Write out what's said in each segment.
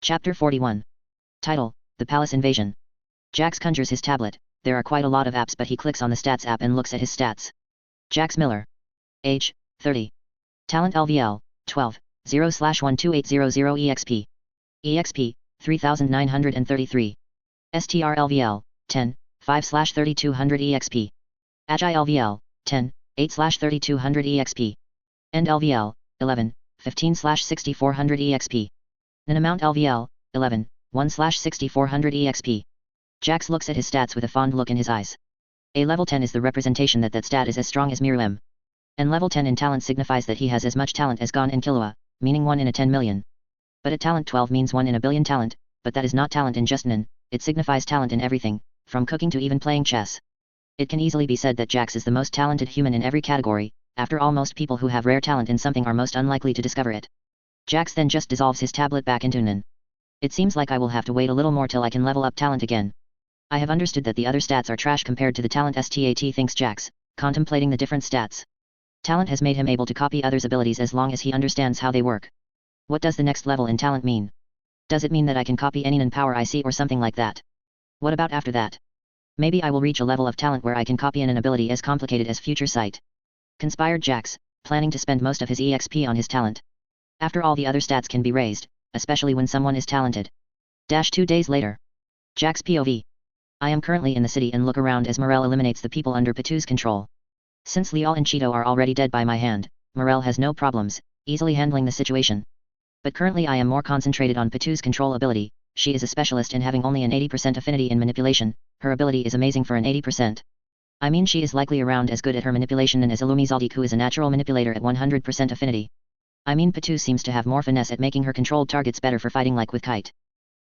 Chapter 41. Title: The Palace Invasion. Jax conjures his tablet. There are quite a lot of apps, but he clicks on the stats app and looks at his stats. Jax Miller. Age: 30. Talent LVL: 12, 0/12800 EXP. EXP: 3933. STR LVL: 10, 5/3200 EXP. Agi LVL: 10, 8/3200 EXP. End LVL: 11, 15/6400 EXP. N amount LVL: 11, 1/6400 EXP. Jax looks at his stats with a fond look in his eyes. A level 10 is the representation that stat is as strong as Miru M. And level 10 in talent signifies that he has as much talent as Gon and Killua, meaning 1 in a 10 million. But at talent 12 means 1 in a billion talent, but that is not talent in just Nin, it signifies talent in everything, from cooking to even playing chess. It can easily be said that Jax is the most talented human in every category. After all, most people who have rare talent in something are most unlikely to discover it. Jax then just dissolves his tablet back into Nin. It seems like I will have to wait a little more till I can level up talent again. I have understood that the other stats are trash compared to the talent stat, thinks Jax, contemplating the different stats. Talent has made him able to copy others' abilities as long as he understands how they work. What does the next level in talent mean? Does it mean that I can copy any Nin power I see or something like that? What about after that? Maybe I will reach a level of talent where I can copy an ability as complicated as Future Sight. Conspired Jax, planning to spend most of his EXP on his talent. After all, the other stats can be raised, especially when someone is talented. 2 days later. Jax POV. I am currently in the city and look around as Morel eliminates the people under Patu's control. Since Leal and Cheeto are already dead by my hand, Morel has no problems, easily handling the situation. But currently I am more concentrated on Patu's control ability. She is a specialist in having only an 80% affinity in manipulation. Her ability is amazing for an 80%. I mean, she is likely around as good at her manipulation as Illumi Zaldik, who is a natural manipulator at 100% affinity. I mean, Patu seems to have more finesse at making her controlled targets better for fighting, like with Kite.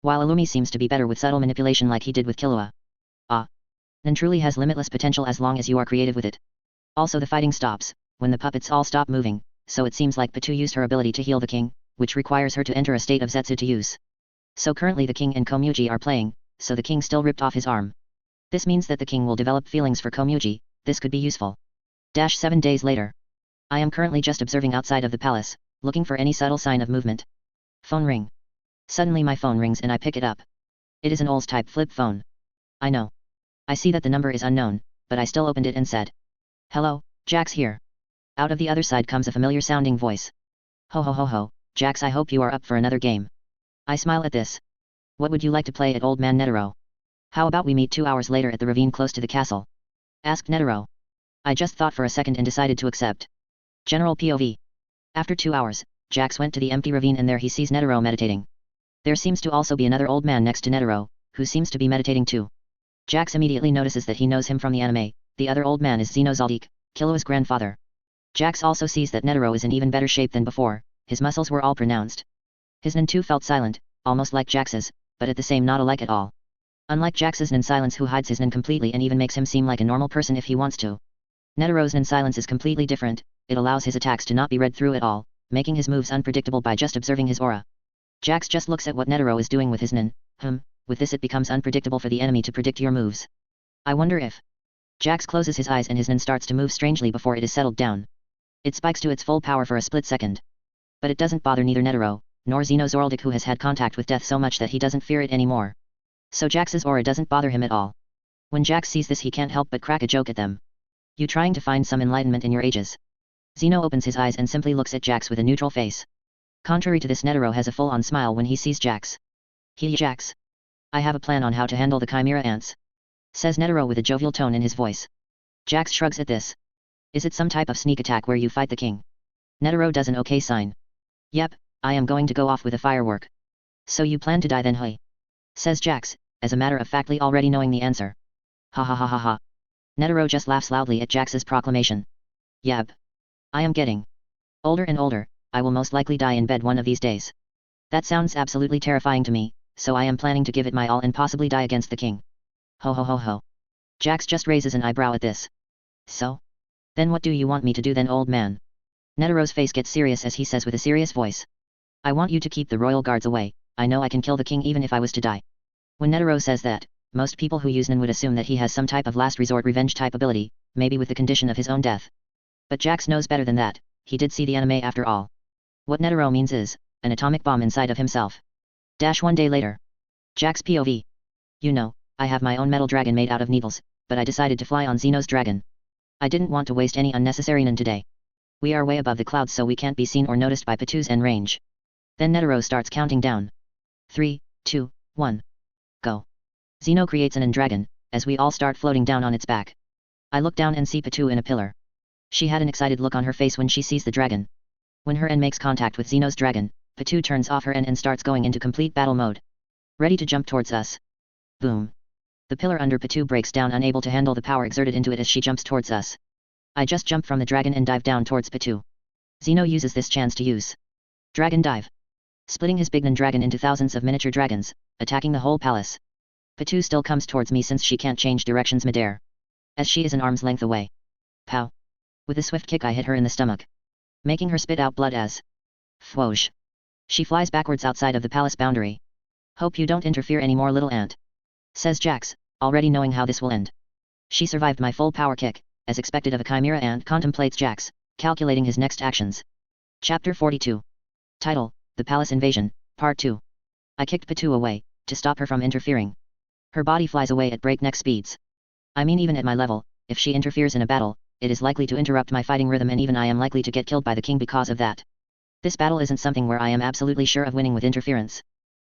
While Illumi seems to be better with subtle manipulation like he did with Killua. Nin truly has limitless potential as long as you are creative with it. Also, the fighting stops when the puppets all stop moving, so it seems like Patu used her ability to heal the king, which requires her to enter a state of Zetsu to use. So currently the king and Komugi are playing, so the king still ripped off his arm. This means that the king will develop feelings for Komugi. This could be useful. 7 days later. I am currently just observing outside of the palace, looking for any subtle sign of movement. Phone ring. Suddenly my phone rings and I pick it up. It is an old type flip phone. I know. I see that the number is unknown, but I still opened it and said, "Hello, Jax here." Out of the other side comes a familiar sounding voice. "Ho ho ho ho, Jax, I hope you are up for another game." I smile at this. "What would you like to play at, old man Netero? How about we meet 2 hours later at the ravine close to the castle?" asked Netero. I just thought for a second and decided to accept. General POV. After 2 hours, Jax went to the empty ravine and there he sees Netero meditating. There seems to also be another old man next to Netero, who seems to be meditating too. Jax immediately notices that he knows him from the anime. The other old man is Zeno Zaldik, Killua's grandfather. Jax also sees that Netero is in even better shape than before. His muscles were all pronounced. His Nin too felt silent, almost like Jax's, but at the same not alike at all. Unlike Jax's Nin silence, who hides his Nin completely and even makes him seem like a normal person if he wants to. Netero's Nin silence is completely different. It allows his attacks to not be read through at all, making his moves unpredictable by just observing his aura. Jax just looks at what Netero is doing with his Nin. With this it becomes unpredictable for the enemy to predict your moves. I wonder if... Jax closes his eyes and his Nin starts to move strangely before it is settled down. It spikes to its full power for a split second. But it doesn't bother neither Netero, nor Zeno Zoraldik, who has had contact with death so much that he doesn't fear it anymore. So Jax's aura doesn't bother him at all. When Jax sees this, he can't help but crack a joke at them. "You trying to find some enlightenment in your ages?" Zeno opens his eyes and simply looks at Jax with a neutral face. Contrary to this, Netero has a full-on smile when he sees Jax. "Hee Jax. I have a plan on how to handle the Chimera ants," says Netero with a jovial tone in his voice. Jax shrugs at this. "Is it some type of sneak attack where you fight the king?" Netero does an okay sign. "Yep, I am going to go off with a firework." "So you plan to die then, huh?" says Jax, as a matter of factly already knowing the answer. "Ha ha ha ha ha." Netero just laughs loudly at Jax's proclamation. "Yep. I am getting older and older. I will most likely die in bed one of these days. That sounds absolutely terrifying to me, so I am planning to give it my all and possibly die against the king." Ho ho ho ho. Jax just raises an eyebrow at this. "So? Then what do you want me to do then, old man?" Netero's face gets serious as he says with a serious voice. "I want you to keep the royal guards away. I know I can kill the king even if I was to die." When Netero says that, most people who use Nin would assume that he has some type of last resort revenge type ability, maybe with the condition of his own death. But Jax knows better than that. He did see the anime after all. What Netero means is an atomic bomb inside of himself. One day later. Jack's POV. You know, I have my own metal dragon made out of needles, but I decided to fly on Zeno's dragon. I didn't want to waste any unnecessary Nen today. We are way above the clouds so we can't be seen or noticed by Patu's N range. Then Netero starts counting down. 3, 2, 1. Go. Zeno creates an N dragon, as we all start floating down on its back. I look down and see Patu in a pillar. She had an excited look on her face when she sees the dragon. When her N makes contact with Zeno's dragon, Patu turns off her N and starts going into complete battle mode. Ready to jump towards us. Boom. The pillar under Patu breaks down, unable to handle the power exerted into it as she jumps towards us. I just jump from the dragon and dive down towards Patu. Zeno uses this chance to use Dragon Dive, splitting his big Nen dragon into thousands of miniature dragons, attacking the whole palace. Patu still comes towards me since she can't change directions midair, as she is an arm's length away. Pow! With a swift kick I hit her in the stomach, making her spit out blood as Fwoosh. She flies backwards outside of the palace boundary. Hope you don't interfere anymore, little ant, says Jax, already knowing how this will end. She survived my full power kick, as expected of a chimera ant, contemplates Jax, calculating his next actions. Chapter 42. Title, The Palace Invasion, Part 2. I kicked Patu away, to stop her from interfering. Her body flies away at breakneck speeds. I mean, even at my level, if she interferes in a battle, it is likely to interrupt my fighting rhythm, and even I am likely to get killed by the king because of that. This battle isn't something where I am absolutely sure of winning with interference.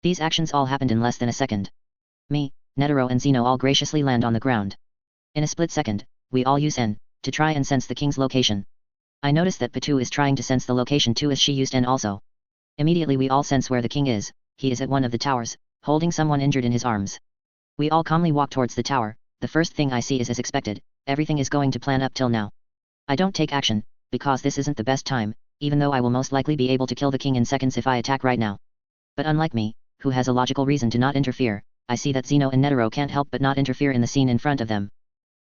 These actions all happened in less than a second. Me, Netero and Zeno all graciously land on the ground. In a split second, we all use N, to try and sense the king's location. I notice that Patu is trying to sense the location too, as she used N also. Immediately we all sense where the king is. He is at one of the towers, holding someone injured in his arms. We all calmly walk towards the tower. The first thing I see is, as expected, everything is going to plan up till now. I don't take action, because this isn't the best time, even though I will most likely be able to kill the king in seconds if I attack right now. But unlike me, who has a logical reason to not interfere, I see that Zeno and Netero can't help but not interfere in the scene in front of them.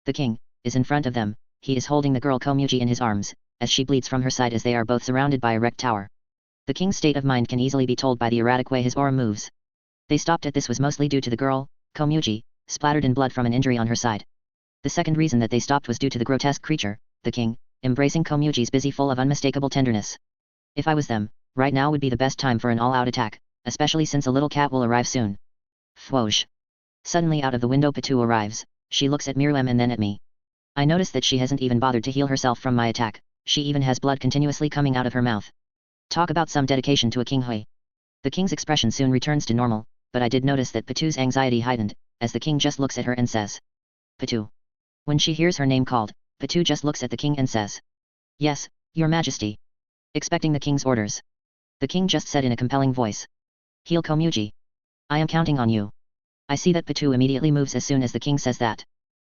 The king is in front of them. He is holding the girl Komuji in his arms, as she bleeds from her side as they are both surrounded by a wrecked tower. The king's state of mind can easily be told by the erratic way his aura moves. They stopped at this was mostly due to the girl, Komuji, splattered in blood from an injury on her side. The second reason that they stopped was due to the grotesque creature, the king, embracing Komuji's busy full of unmistakable tenderness. If I was them, right now would be the best time for an all-out attack, especially since a little cat will arrive soon. Fwoosh. Suddenly out of the window Patu arrives. She looks at Miriam and then at me. I notice that she hasn't even bothered to heal herself from my attack. She even has blood continuously coming out of her mouth. Talk about some dedication to a king. Hui. The king's expression soon returns to normal, but I did notice that Patu's anxiety heightened, as the king just looks at her and says, Patu. When she hears her name called, Patu just looks at the king and says, Yes, your majesty. Expecting the king's orders. The king just said in a compelling voice, Heal Komuji. I am counting on you. I see that Patu immediately moves as soon as the king says that.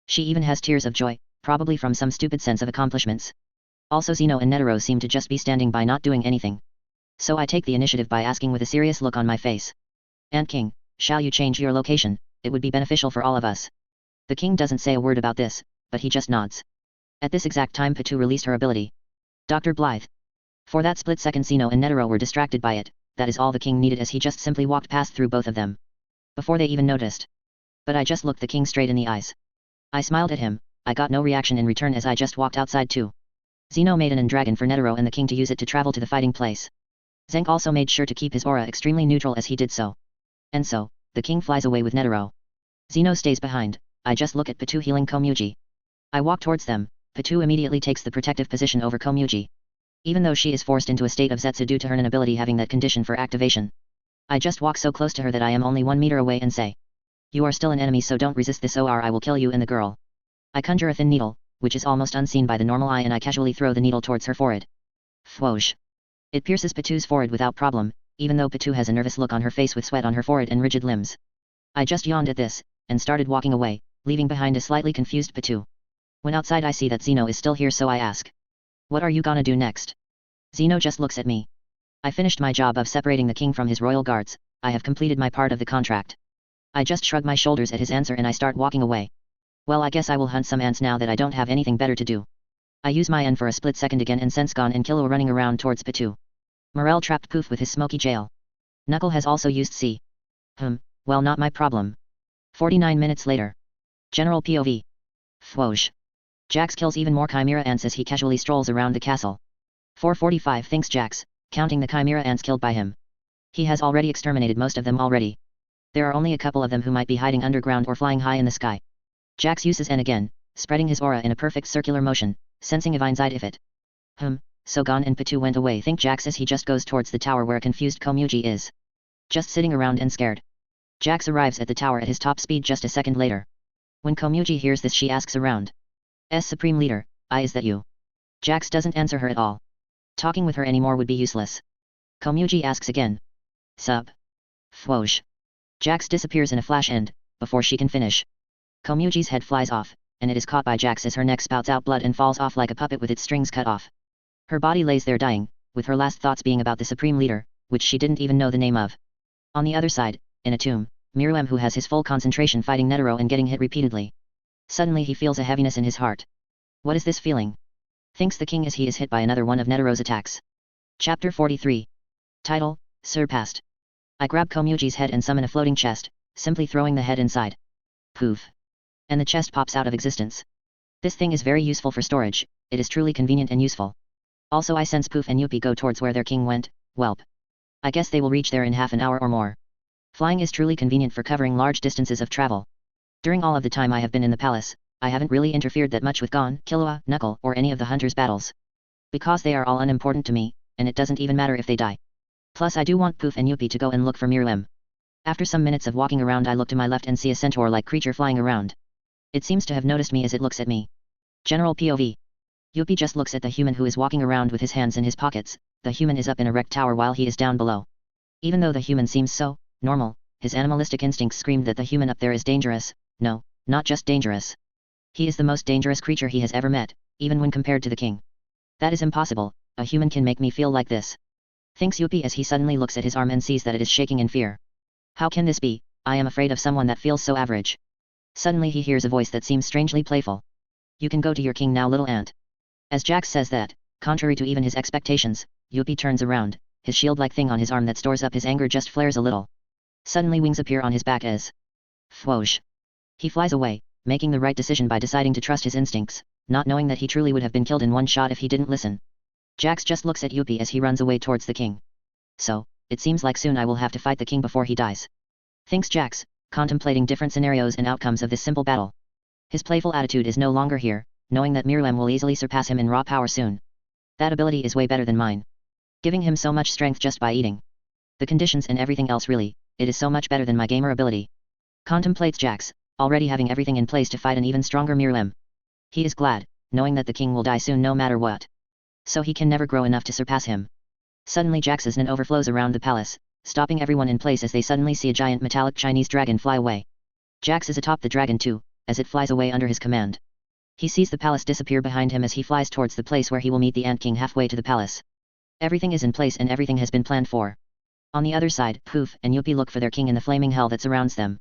She even has tears of joy, probably from some stupid sense of accomplishments. Also Zeno and Netero seem to just be standing by not doing anything. So I take the initiative by asking with a serious look on my face. Ant King, shall you change your location? It would be beneficial for all of us. The king doesn't say a word about this, but he just nods. At this exact time Patu released her ability. Dr. Blythe. For that split second Zeno and Netero were distracted by it. That is all the king needed, as he just simply walked past through both of them. Before they even noticed. But I just looked the king straight in the eyes. I smiled at him. I got no reaction in return as I just walked outside too. Zeno made an dragon for Netero and the king to use it to travel to the fighting place. Zeng also made sure to keep his aura extremely neutral as he did so. And so, the king flies away with Netero. Zeno stays behind. I just look at Patu healing Komuji. I walk towards them. Patu immediately takes the protective position over Komuji. Even though she is forced into a state of Zetsu due to her inability having that condition for activation. I just walk so close to her that I am only 1 meter away and say, You are still an enemy, so don't resist this, or I will kill you and the girl. I conjure a thin needle, which is almost unseen by the normal eye, and I casually throw the needle towards her forehead. Fwoosh. It pierces Patu's forehead without problem, even though Patu has a nervous look on her face with sweat on her forehead and rigid limbs. I just yawned at this, and started walking away, leaving behind a slightly confused Patu. When outside I see that Zeno is still here, so I ask, What are you gonna do next? Zeno just looks at me. I finished my job of separating the king from his royal guards. I have completed my part of the contract. I just shrug my shoulders at his answer and I start walking away. Well, I guess I will hunt some ants now that I don't have anything better to do. I use my N for a split second again and sense Gon and Kilo running around towards Patu. Morel trapped Poof with his smoky jail. Knuckle has also used C. Well, not my problem. 49 minutes later. General POV. Fwoosh. Jax kills even more chimera ants as he casually strolls around the castle. 4:45 thinks Jax, counting the chimera ants killed by him. He has already exterminated most of them already. There are only a couple of them who might be hiding underground or flying high in the sky. Jax uses N again, spreading his aura in a perfect circular motion, sensing Evine's eye if it. So Gon and Pitu went away, think Jax as he just goes towards the tower where a confused Komuji is. Just sitting around and scared. Jax arrives at the tower at his top speed just a second later. When Komuji hears this, she asks around. Supreme Leader, is that you? Jax doesn't answer her at all. Talking with her anymore would be useless. Komuji asks again. Sup? Fwosh. Jax disappears in a flash and, before she can finish, Komuji's head flies off, and it is caught by Jax as her neck spouts out blood and falls off like a puppet with its strings cut off. Her body lays there dying, with her last thoughts being about the Supreme Leader, which she didn't even know the name of. On the other side, in a tomb, Miruem who has his full concentration fighting Netero and getting hit repeatedly. Suddenly he feels a heaviness in his heart. What is this feeling? Thinks the king as he is hit by another one of Netero's attacks. Chapter 43. Title, Surpassed. I grab Komuji's head and summon a floating chest, simply throwing the head inside. Poof. And the chest pops out of existence. This thing is very useful for storage, it is truly convenient and useful. Also I sense Poof and Yuppie go towards where their king went, whelp. I guess they will reach there in half an hour or more. Flying is truly convenient for covering large distances of travel. During all of the time I have been in the palace, I haven't really interfered that much with Gon, Killua, Knuckle, or any of the hunters' battles. Because they are all unimportant to me, and it doesn't even matter if they die. Plus I do want Poof and Yuppie to go and look for Miruem. After some minutes of walking around I look to my left and see a centaur-like creature flying around. It seems to have noticed me as it looks at me. General POV. Yuppie just looks at the human who is walking around with his hands in his pockets. The human is up in a wrecked tower while he is down below. Even though the human seems so normal, his animalistic instincts screamed that the human up there is dangerous. No, not just dangerous. He is the most dangerous creature he has ever met, even when compared to the king. That is impossible, a human can make me feel like this. Thinks Yuppie as he suddenly looks at his arm and sees that it is shaking in fear. How can this be? I am afraid of someone that feels so average. Suddenly he hears a voice that seems strangely playful. You can go to your king now, little ant. As Jax says that, contrary to even his expectations, Yuppie turns around, his shield-like thing on his arm that stores up his anger just flares a little. Suddenly wings appear on his back as Fwosh. He flies away, making the right decision by deciding to trust his instincts, not knowing that he truly would have been killed in one shot if he didn't listen. Jax just looks at Yuppie as he runs away towards the king. So, it seems like soon I will have to fight the king before he dies. Thinks Jax, contemplating different scenarios and outcomes of this simple battle. His playful attitude is no longer here, knowing that Miruem will easily surpass him in raw power soon. That ability is way better than mine. Giving him so much strength just by eating. The conditions and everything else really, it is so much better than my gamer ability. Contemplates Jax, already having everything in place to fight an even stronger Miruem. He is glad, knowing that the king will die soon no matter what. So he can never grow enough to surpass him. Suddenly Jax's Nen overflows around the palace, stopping everyone in place as they suddenly see a giant metallic Chinese dragon fly away. Jax is atop the dragon too, as it flies away under his command. He sees the palace disappear behind him as he flies towards the place where he will meet the Ant King halfway to the palace. Everything is in place and everything has been planned for. On the other side, Poof and Yuppie look for their king in the flaming hell that surrounds them.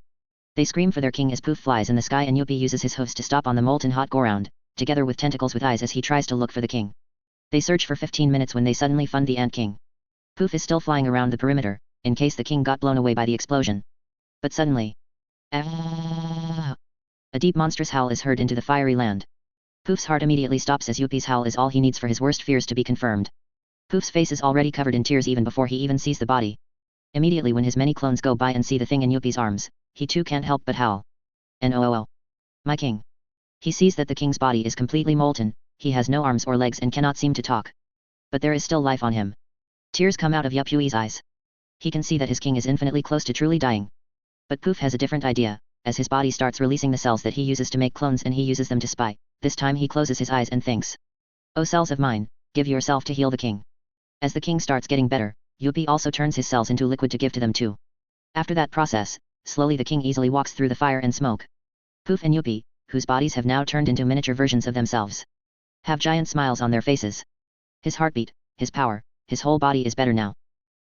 They scream for their king as Poof flies in the sky and Yuppie uses his hoofs to stop on the molten hot ground, together with tentacles with eyes as he tries to look for the king. They search for 15 minutes when they suddenly find the Ant King. Poof is still flying around the perimeter, in case the king got blown away by the explosion. But suddenly, a deep monstrous howl is heard into the fiery land. Poof's heart immediately stops as Yuppie's howl is all he needs for his worst fears to be confirmed. Poof's face is already covered in tears even before he even sees the body. Immediately when his many clones go by and see the thing in Yuppie's arms, he too can't help but howl. No. My king. He sees that the king's body is completely molten, he has no arms or legs and cannot seem to talk. But there is still life on him. Tears come out of Yuppie's eyes. He can see that his king is infinitely close to truly dying. But Poof has a different idea, as his body starts releasing the cells that he uses to make clones and he uses them to spy. This time he closes his eyes and thinks. Oh cells of mine, give yourself to heal the king. As the king starts getting better, Yuppie also turns his cells into liquid to give to them too. After that process, slowly the king easily walks through the fire and smoke. Poof and Yuppie, whose bodies have now turned into miniature versions of themselves, have giant smiles on their faces. His heartbeat, his power, his whole body is better now.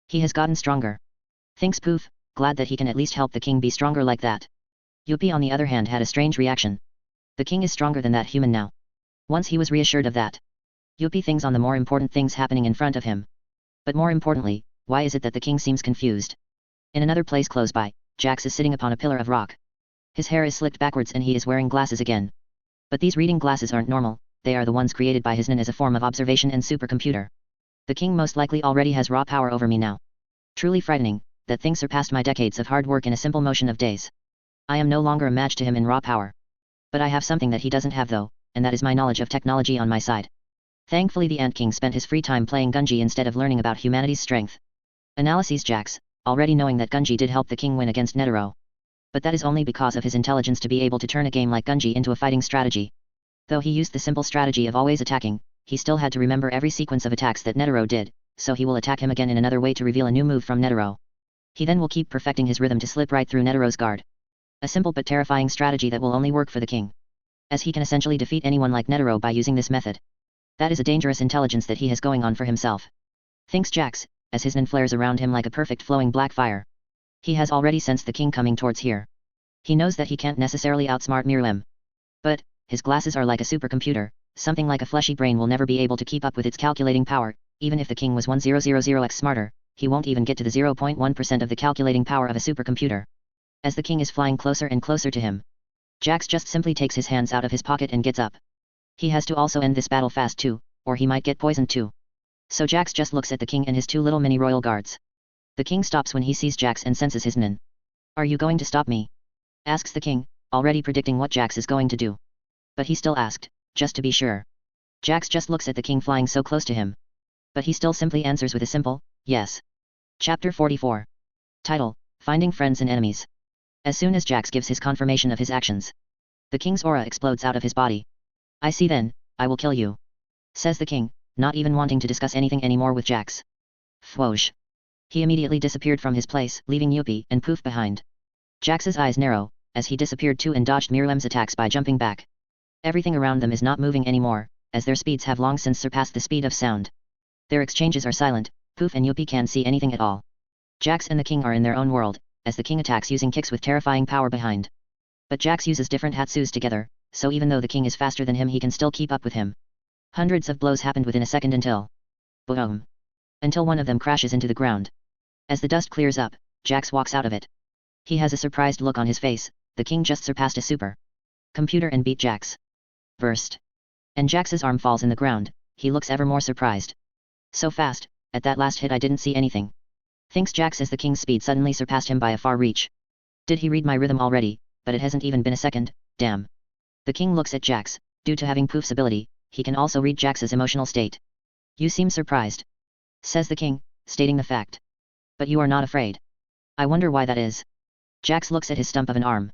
He has gotten stronger. Thinks Poof, glad that he can at least help the king be stronger like that. Yuppie on the other hand had a strange reaction. The king is stronger than that human now. Once he was reassured of that, Yuppie thinks on the more important things happening in front of him. But more importantly, why is it that the king seems confused? In another place close by, Jax is sitting upon a pillar of rock. His hair is slicked backwards and he is wearing glasses again. But these reading glasses aren't normal, they are the ones created by his Nen as a form of observation and supercomputer. The king most likely already has raw power over me now. Truly frightening, that thing surpassed my decades of hard work in a simple motion of days. I am no longer a match to him in raw power. But I have something that he doesn't have though, and that is my knowledge of technology on my side. Thankfully the Ant King spent his free time playing Gunji instead of learning about humanity's strength. Analyses Jax, already knowing that Gunji did help the king win against Netero. But that is only because of his intelligence to be able to turn a game like Gunji into a fighting strategy. Though he used the simple strategy of always attacking, he still had to remember every sequence of attacks that Netero did, so he will attack him again in another way to reveal a new move from Netero. He then will keep perfecting his rhythm to slip right through Netero's guard. A simple but terrifying strategy that will only work for the king, as he can essentially defeat anyone like Netero by using this method. That is a dangerous intelligence that he has going on for himself. Thinks Jax, as his nen flares around him like a perfect flowing black fire. He has already sensed the king coming towards here. He knows that he can't necessarily outsmart Mirlem. But, his glasses are like a supercomputer, something like a fleshy brain will never be able to keep up with its calculating power, even if the king was 1000x smarter, he won't even get to the 0.1% of the calculating power of a supercomputer. As the king is flying closer and closer to him, Jax just simply takes his hands out of his pocket and gets up. He has to also end this battle fast too, or he might get poisoned too. So Jax just looks at the king and his two little mini royal guards. The king stops when he sees Jax and senses his nen. Are you going to stop me? Asks the king, already predicting what Jax is going to do. But he still asked, just to be sure. Jax just looks at the king flying so close to him. But he still simply answers with a simple, yes. Chapter 44. Title, Finding Friends and Enemies. As soon as Jax gives his confirmation of his actions, the king's aura explodes out of his body. I see then, I will kill you. Says the king, not even wanting to discuss anything anymore with Jax. Whoosh. He immediately disappeared from his place, leaving Yuppie and Poof behind. Jax's eyes narrow, as he disappeared too and dodged Mirlem's attacks by jumping back. Everything around them is not moving anymore, as their speeds have long since surpassed the speed of sound. Their exchanges are silent, Poof and Yuppie can't see anything at all. Jax and the king are in their own world, as the king attacks using kicks with terrifying power behind. But Jax uses different hatsus together, so even though the king is faster than him he can still keep up with him. Hundreds of blows happened within a second until... boom! Until one of them crashes into the ground. As the dust clears up, Jax walks out of it. He has a surprised look on his face, the king just surpassed a super computer and beat Jax. Burst. And Jax's arm falls in the ground, he looks ever more surprised. So fast, at that last hit I didn't see anything. Thinks Jax as the king's speed suddenly surpassed him by a far reach. Did he read my rhythm already, but it hasn't even been a second, damn. The king looks at Jax, due to having Poof's ability, he can also read Jax's emotional state. You seem surprised. Says the king, stating the fact. But you are not afraid. I wonder why that is. Jax looks at his stump of an arm.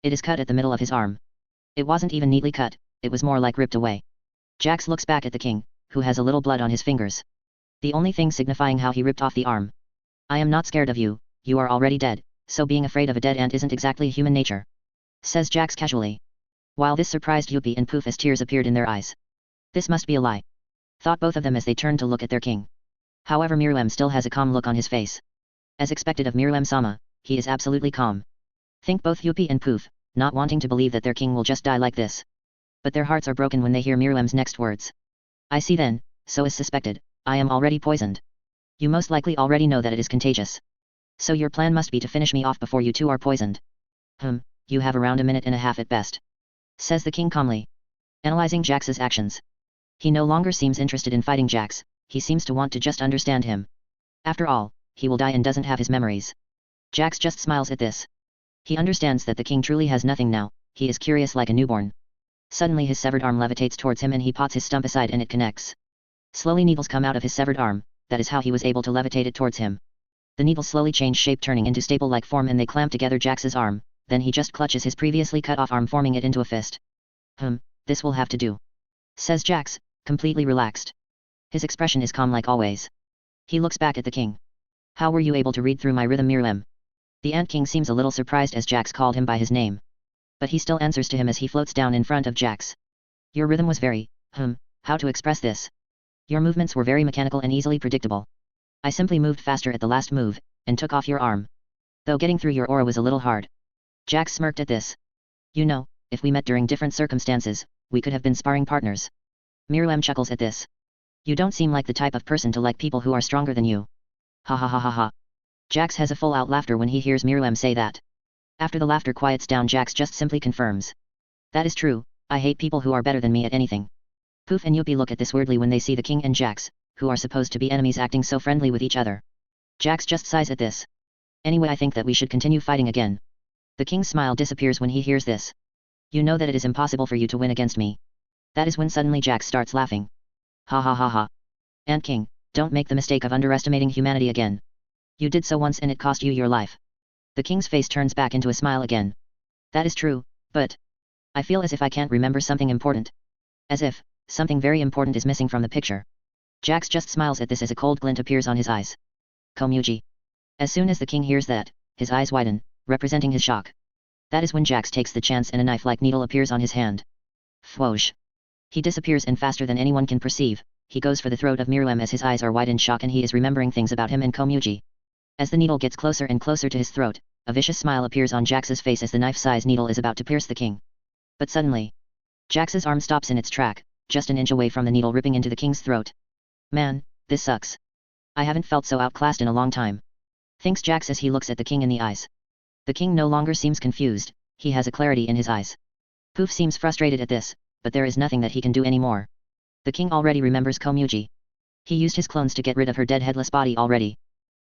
It is cut at the middle of his arm. It wasn't even neatly cut, it was more like ripped away. Jax looks back at the king, who has a little blood on his fingers. The only thing signifying how he ripped off the arm. I am not scared of you, you are already dead, so being afraid of a dead ant isn't exactly human nature. Says Jax casually. While this surprised Yuppie and Poof as tears appeared in their eyes. This must be a lie. Thought both of them as they turned to look at their king. However Mirlem still has a calm look on his face. As expected of Mirlem-sama, he is absolutely calm. Think both Yuppie and Poof, not wanting to believe that their king will just die like this. But their hearts are broken when they hear Mirlem's next words. I see then, so as suspected, I am already poisoned. You most likely already know that it is contagious. So your plan must be to finish me off before you two are poisoned. You have around a minute and a half at best. Says the king calmly. Analyzing Jax's actions. He no longer seems interested in fighting Jax, he seems to want to just understand him. After all, he will die and doesn't have his memories. Jax just smiles at this. He understands that the king truly has nothing now, he is curious like a newborn. Suddenly his severed arm levitates towards him and he pots his stump aside and it connects. Slowly needles come out of his severed arm, that is how he was able to levitate it towards him. The needles slowly change shape turning into staple-like form and they clamp together Jax's arm, then he just clutches his previously cut off arm forming it into a fist. This will have to do. Says Jax, completely relaxed. His expression is calm like always. He looks back at the king. How were you able to read through my rhythm Mirlem? The Ant King seems a little surprised as Jax called him by his name. But he still answers to him as he floats down in front of Jax. Your rhythm was very, how to express this? Your movements were very mechanical and easily predictable. I simply moved faster at the last move, and took off your arm. Though getting through your aura was a little hard. Jax smirked at this. You know, if we met during different circumstances, we could have been sparring partners. Mirlem chuckles at this. You don't seem like the type of person to like people who are stronger than you. Ha ha ha ha ha. Jax has a full-out laughter when he hears Mirlem say that. After the laughter quiets down Jax just simply confirms. That is true, I hate people who are better than me at anything. Poof and Yuppie look at this weirdly when they see the king and Jax, who are supposed to be enemies acting so friendly with each other. Jax just sighs at this. Anyway, I think that we should continue fighting again. The king's smile disappears when he hears this. You know that it is impossible for you to win against me. That is when suddenly Jax starts laughing. Ha ha ha ha. Ant King, don't make the mistake of underestimating humanity again. You did so once and it cost you your life. The king's face turns back into a smile again. That is true, but I feel as if I can't remember something important. As if something very important is missing from the picture. Jax just smiles at this as a cold glint appears on his eyes. Komugi. As soon as the king hears that, his eyes widen, representing his shock. That is when Jax takes the chance and a knife-like needle appears on his hand. Whoosh. He disappears and faster than anyone can perceive, he goes for the throat of Mirlem as his eyes are wide in shock and he is remembering things about him and Komugi. As the needle gets closer and closer to his throat, a vicious smile appears on Jax's face as the knife-sized needle is about to pierce the king. But suddenly, Jax's arm stops in its track, just an inch away from the needle ripping into the king's throat. Man, this sucks. I haven't felt so outclassed in a long time. Thinks Jax as he looks at the king in the eyes. The king no longer seems confused, he has a clarity in his eyes. Poof seems frustrated at this, but there is nothing that he can do anymore. The king already remembers Komugi. He used his clones to get rid of her dead headless body already.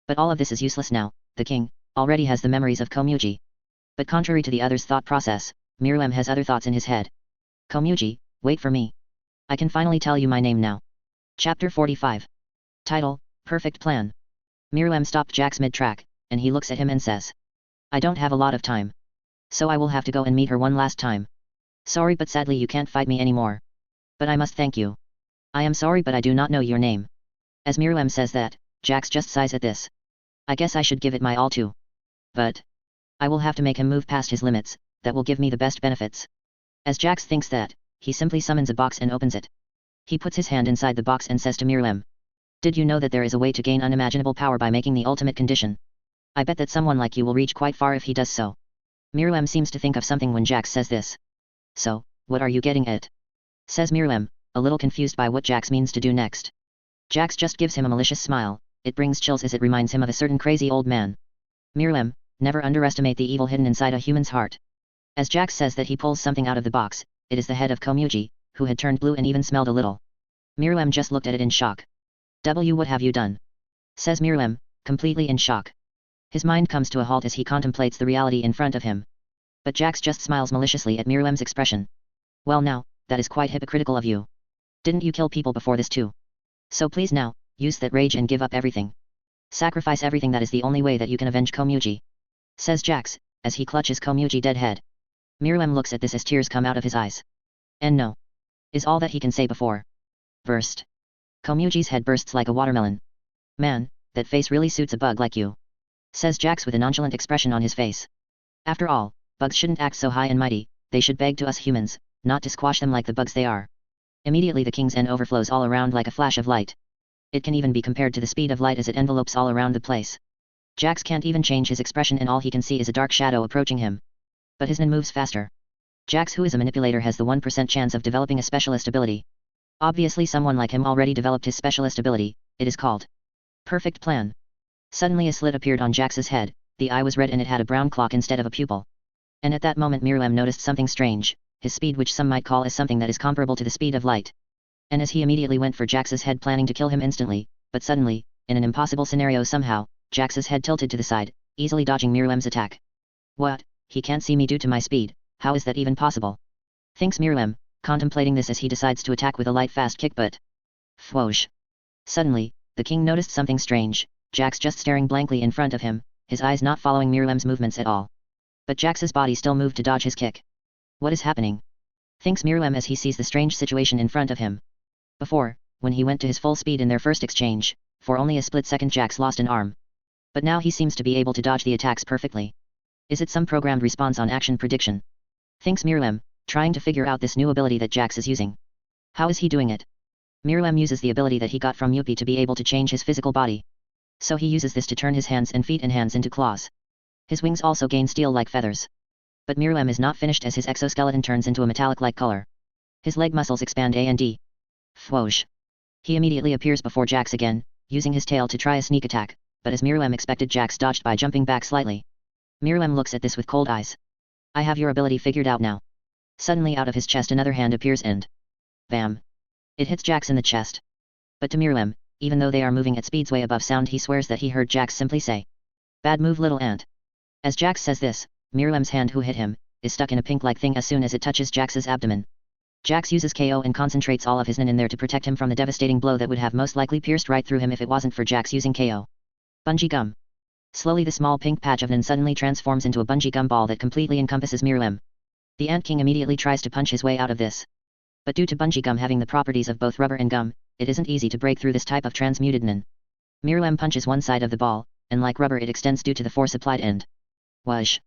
But all of this is useless now, the king already has the memories of Komugi. But contrary to the other's thought process, Mirlem has other thoughts in his head. Komugi, wait for me. I can finally tell you my name now. Chapter 45. Title, Perfect Plan. Mirlem stopped Jax mid-track, and he looks at him and says. I don't have a lot of time. So I will have to go and meet her one last time. Sorry but sadly you can't fight me anymore. But I must thank you. I am sorry but I do not know your name. As Mirlem says that, Jax just sighs at this. I guess I should give it my all too. But I will have to make him move past his limits, that will give me the best benefits. As Jax thinks that, he simply summons a box and opens it. He puts his hand inside the box and says to Mirlem. Did you know that there is a way to gain unimaginable power by making the ultimate condition? I bet that someone like you will reach quite far if he does so. Mirlem seems to think of something when Jax says this. So, what are you getting at? Says Mirlem, a little confused by what Jax means to do next. Jax just gives him a malicious smile, it brings chills as it reminds him of a certain crazy old man. Mirlem, never underestimate the evil hidden inside a human's heart. As Jax says that he pulls something out of the box, it is the head of Komugi, who had turned blue and even smelled a little. Mirlem just looked at it in shock. What have you done? Says Mirlem, completely in shock. His mind comes to a halt as he contemplates the reality in front of him. But Jax just smiles maliciously at Mirlem's expression. Well now, that is quite hypocritical of you. Didn't you kill people before this too? So please now, use that rage and give up everything. Sacrifice everything, that is the only way that you can avenge Komugi. Says Jax, as he clutches Komugi's dead head. Mirlem looks at this as tears come out of his eyes. And no. Is all that he can say before. Burst. Komugi's head bursts like a watermelon. Man, that face really suits a bug like you. Says Jax with a nonchalant expression on his face. After all, bugs shouldn't act so high and mighty, they should beg to us humans, not to squash them like the bugs they are. Immediately the king's N overflows all around like a flash of light. It can even be compared to the speed of light as it envelopes all around the place. Jax can't even change his expression and all he can see is a dark shadow approaching him. But his N moves faster. Jax, who is a manipulator, has the 1% chance of developing a specialist ability. Obviously someone like him already developed his specialist ability, it is called Perfect Plan. Suddenly a slit appeared on Jax's head, the eye was red and it had a brown clock instead of a pupil. And at that moment Mirlem noticed something strange, his speed, which some might call as something that is comparable to the speed of light. And as he immediately went for Jax's head, planning to kill him instantly, but suddenly, in an impossible scenario somehow, Jax's head tilted to the side, easily dodging Mirlem's attack. What, he can't see me due to my speed, how is that even possible? Thinks Mirlem, contemplating this as he decides to attack with a light fast kick, but whoosh. Suddenly, the king noticed something strange, Jax just staring blankly in front of him, his eyes not following Mirlem's movements at all. But Jax's body still moved to dodge his kick. What is happening? Thinks Mirlem as he sees the strange situation in front of him. Before, when he went to his full speed in their first exchange, for only a split second Jax lost an arm. But now he seems to be able to dodge the attacks perfectly. Is it some programmed response on action prediction? Thinks Mirlem, trying to figure out this new ability that Jax is using. How is he doing it? Mirlem uses the ability that he got from Yuppie to be able to change his physical body. So he uses this to turn his hands and feet and hands into claws. His wings also gain steel-like feathers. But Mirlem is not finished as his exoskeleton turns into a metallic-like color. His leg muscles expand and whoosh. He immediately appears before Jax again, using his tail to try a sneak attack, but as Mirlem expected, Jax dodged by jumping back slightly. Mirlem looks at this with cold eyes. I have your ability figured out now. Suddenly out of his chest another hand appears and bam! It hits Jax in the chest. But to Mirlem, even though they are moving at speeds way above sound. He swears that he heard Jax simply say, "Bad move, little ant." As Jax says this, Miriam's hand who hit him, is stuck in a pink-like thing as soon as it touches Jax's abdomen. Jax uses KO and concentrates all of his nin in there to protect him from the devastating blow that would have most likely pierced right through him if it wasn't for Jax using KO. Bungee gum. Slowly the small pink patch of nin suddenly transforms into a bungee gum ball that completely encompasses Miriam. The Ant King immediately tries to punch his way out of this. But due to bungee gum having the properties of both rubber and gum, it isn't easy to break through this type of transmuted nin. Miriam punches one side of the ball, and like rubber it extends due to the force applied and whoosh.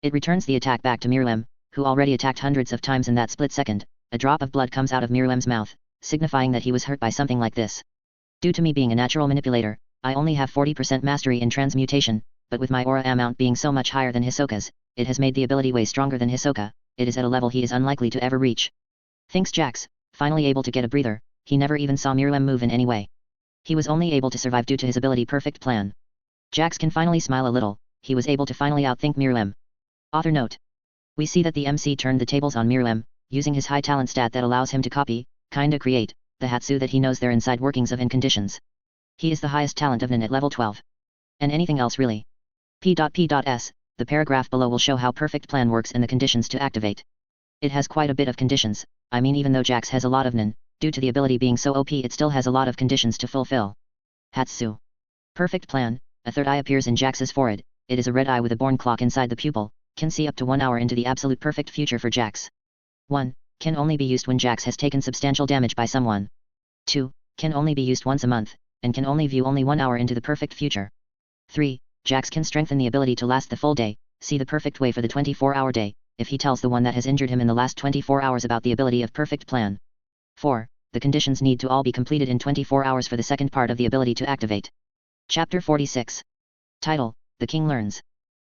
It returns the attack back to Miriam, who already attacked hundreds of times in that split second. A drop of blood comes out of Miriam's mouth, signifying that he was hurt by something like this. Due to me being a natural manipulator, I only have 40% mastery in transmutation, but with my aura amount being so much higher than Hisoka's, it has made the ability way stronger than Hisoka. It is at a level he is unlikely to ever reach. Thinks Jax, finally able to get a breather. He never even saw Miriam move in any way. He was only able to survive due to his ability perfect plan. Jax can finally smile a little. He was able to finally outthink Miriam. Author note. We see that the MC turned the tables on Miriam, using his high talent stat that allows him to copy, kinda create, the Hatsu that he knows their inside workings of in conditions. He is the highest talent of Nin at level 12. And anything else really. P.P.S. The paragraph below will show how perfect plan works and the conditions to activate. It has quite a bit of conditions. I mean, even though Jax has a lot of Nin, due to the ability being so OP it still has a lot of conditions to fulfill. Hatsu. Perfect plan. A third eye appears in Jax's forehead. It is a red eye with a born clock inside the pupil, can see up to 1 hour into the absolute perfect future for Jax. 1. Can only be used when Jax has taken substantial damage by someone. 2. Can only be used once a month, and can only view only 1 hour into the perfect future. 3. Jax can strengthen the ability to last the full day, see the perfect way for the 24-hour day, if he tells the one that has injured him in the last 24 hours about the ability of perfect plan. 4. The conditions need to all be completed in 24 hours for the second part of the ability to activate. Chapter 46. Title, The King Learns.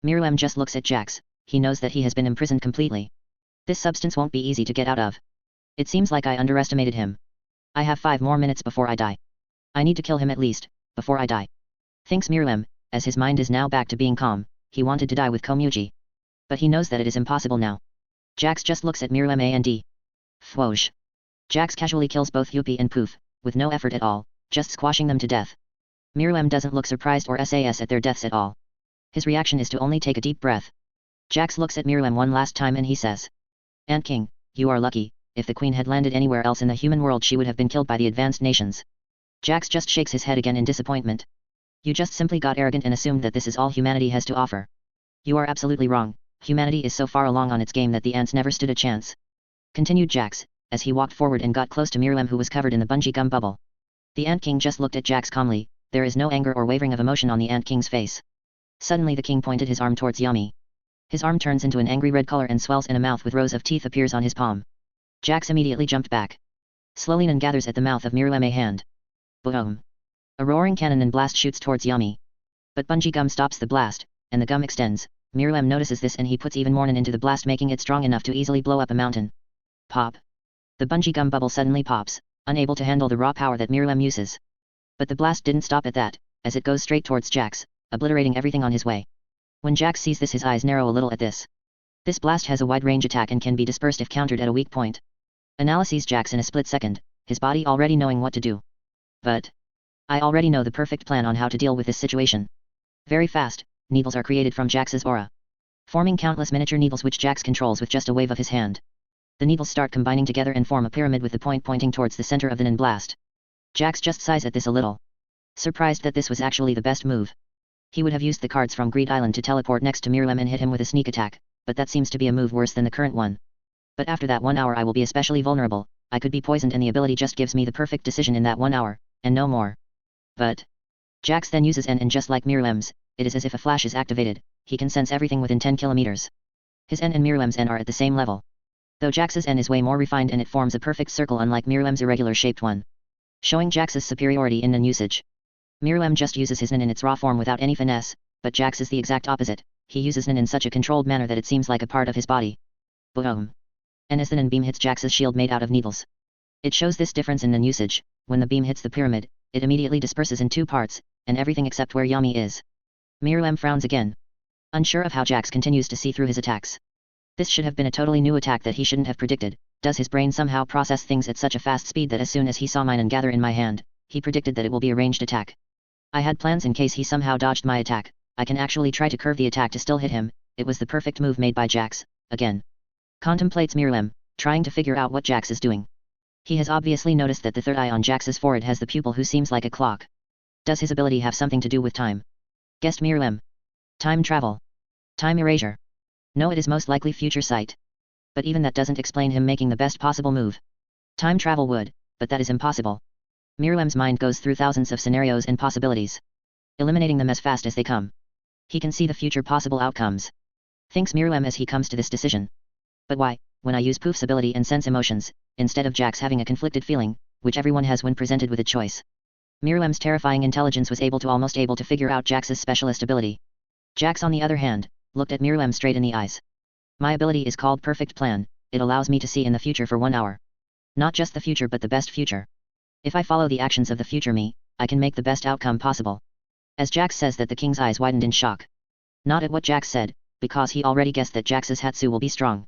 Miriam just looks at Jax. He knows that he has been imprisoned completely. This substance won't be easy to get out of. It seems like I underestimated him. I have 5 more minutes before I die. I need to kill him at least, before I die. Thinks Miriam, as his mind is now back to being calm. He wanted to die with Komuji. But he knows that it is impossible now. Jax just looks at Miriam and Fwoosh. Jax casually kills both Yuppie and Poof, with no effort at all, just squashing them to death. Miriam doesn't look surprised or sas at their deaths at all. His reaction is to only take a deep breath. Jax looks at Miriam one last time and he says, "Ant King, you are lucky. If the queen had landed anywhere else in the human world she would have been killed by the advanced nations." Jax just shakes his head again in disappointment. "You just simply got arrogant and assumed that this is all humanity has to offer. You are absolutely wrong. Humanity is so far along on its game that the ants never stood a chance," continued Jax, as he walked forward and got close to Miriam who was covered in the bungee gum bubble. The Ant King just looked at Jax calmly. There is no anger or wavering of emotion on the Ant King's face. Suddenly the king pointed his arm towards Yami. His arm turns into an angry red color and swells, and a mouth with rows of teeth appears on his palm. Jax immediately jumped back. Slowly Nin gathers at the mouth of Miriam's hand. Boom! A roaring cannon and blast shoots towards Yami. But bungee gum stops the blast, and the gum extends. Miriam notices this and he puts even more Nin into the blast, making it strong enough to easily blow up a mountain. Pop! The bungee gum bubble suddenly pops, unable to handle the raw power that Miriam uses. But the blast didn't stop at that, as it goes straight towards Jax, obliterating everything on his way. When Jax sees this, his eyes narrow a little at this. This blast has a wide range attack and can be dispersed if countered at a weak point. Analyses Jax in a split second, his body already knowing what to do. But I already know the perfect plan on how to deal with this situation. Very fast, needles are created from Jax's aura, forming countless miniature needles which Jax controls with just a wave of his hand. The needles start combining together and form a pyramid with the point pointing towards the center of the Nin blast. Jax just sighs at this a little, surprised that this was actually the best move. He would have used the cards from Greed Island to teleport next to Miriam and hit him with a sneak attack, but that seems to be a move worse than the current one. But after that 1 hour I will be especially vulnerable. I could be poisoned and the ability just gives me the perfect decision in that 1 hour, and no more. But Jax then uses N, and just like Miriam's, it is as if a flash is activated. He can sense everything within 10 kilometers. His N and Miriam's N are at the same level. Though Jax's N is way more refined and it forms a perfect circle unlike Miriam's irregular shaped one, showing Jax's superiority in Nin usage. Miriam just uses his Nin in its raw form without any finesse, but Jax is the exact opposite. He uses Nin in such a controlled manner that it seems like a part of his body. Boom! And as the Nin beam hits Jax's shield made out of needles, it shows this difference in Nin usage. When the beam hits the pyramid, it immediately disperses in 2 parts, and everything except where Yami is. Miriam frowns again, unsure of how Jax continues to see through his attacks. This should have been a totally new attack that he shouldn't have predicted. Does his brain somehow process things at such a fast speed that as soon as he saw mine and gather in my hand, he predicted that it will be a ranged attack. I had plans in case he somehow dodged my attack. I can actually try to curve the attack to still hit him. It was the perfect move made by Jax. Again. Contemplates Mirlem, trying to figure out what Jax is doing. He has obviously noticed that the third eye on Jax's forehead has the pupil who seems like a clock. Does his ability have something to do with time? Guessed Mirlem. Time travel. Time erasure. No, it is most likely future sight. But even that doesn't explain him making the best possible move. Time travel would, but that is impossible. Mirlem's mind goes through thousands of scenarios and possibilities, eliminating them as fast as they come. He can see the future possible outcomes. Thinks Mirlem as he comes to this decision. But why, when I use Poof's ability and sense emotions, instead of Jax having a conflicted feeling, which everyone has when presented with a choice? Mirlem's terrifying intelligence was almost able to figure out Jax's specialist ability. Jax on the other hand, looked at Mirlem straight in the eyes. My ability is called Perfect Plan. It allows me to see in the future for 1 hour. Not just the future but the best future. If I follow the actions of the future me, I can make the best outcome possible. As Jax says that, the king's eyes widened in shock. Not at what Jax said, because he already guessed that Jax's Hatsu will be strong.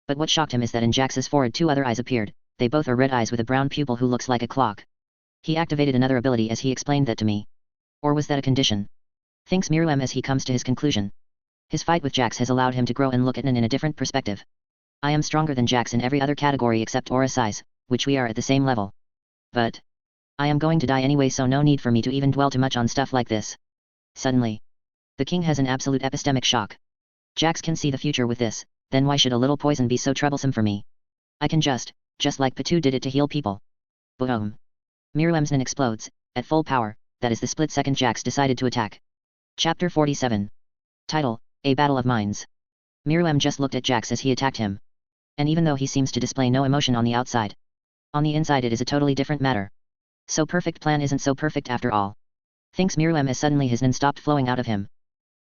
But what shocked him is that in Jax's forehead 2 other eyes appeared. They both are red eyes with a brown pupil who looks like a clock. He activated another ability as he explained that to me. Or was that a condition? Thinks Mirlem as he comes to his conclusion. His fight with Jax has allowed him to grow and look at Nen in a different perspective. I am stronger than Jax in every other category except aura size, which we are at the same level. But I am going to die anyway, so no need for me to even dwell too much on stuff like this. Suddenly, the king has an absolute epistemic shock. Jax can see the future with this, then why should a little poison be so troublesome for me? I can just like Patu did it to heal people. Boom. Mirlem's Nen explodes, at full power. That is the split second Jax decided to attack. Chapter 47. Title, A Battle of Minds. Mirlem just looked at Jax as he attacked him. And even though he seems to display no emotion on the outside, on the inside it is a totally different matter. So perfect plan isn't so perfect after all. Thinks Mirlem as suddenly his Nen stopped flowing out of him.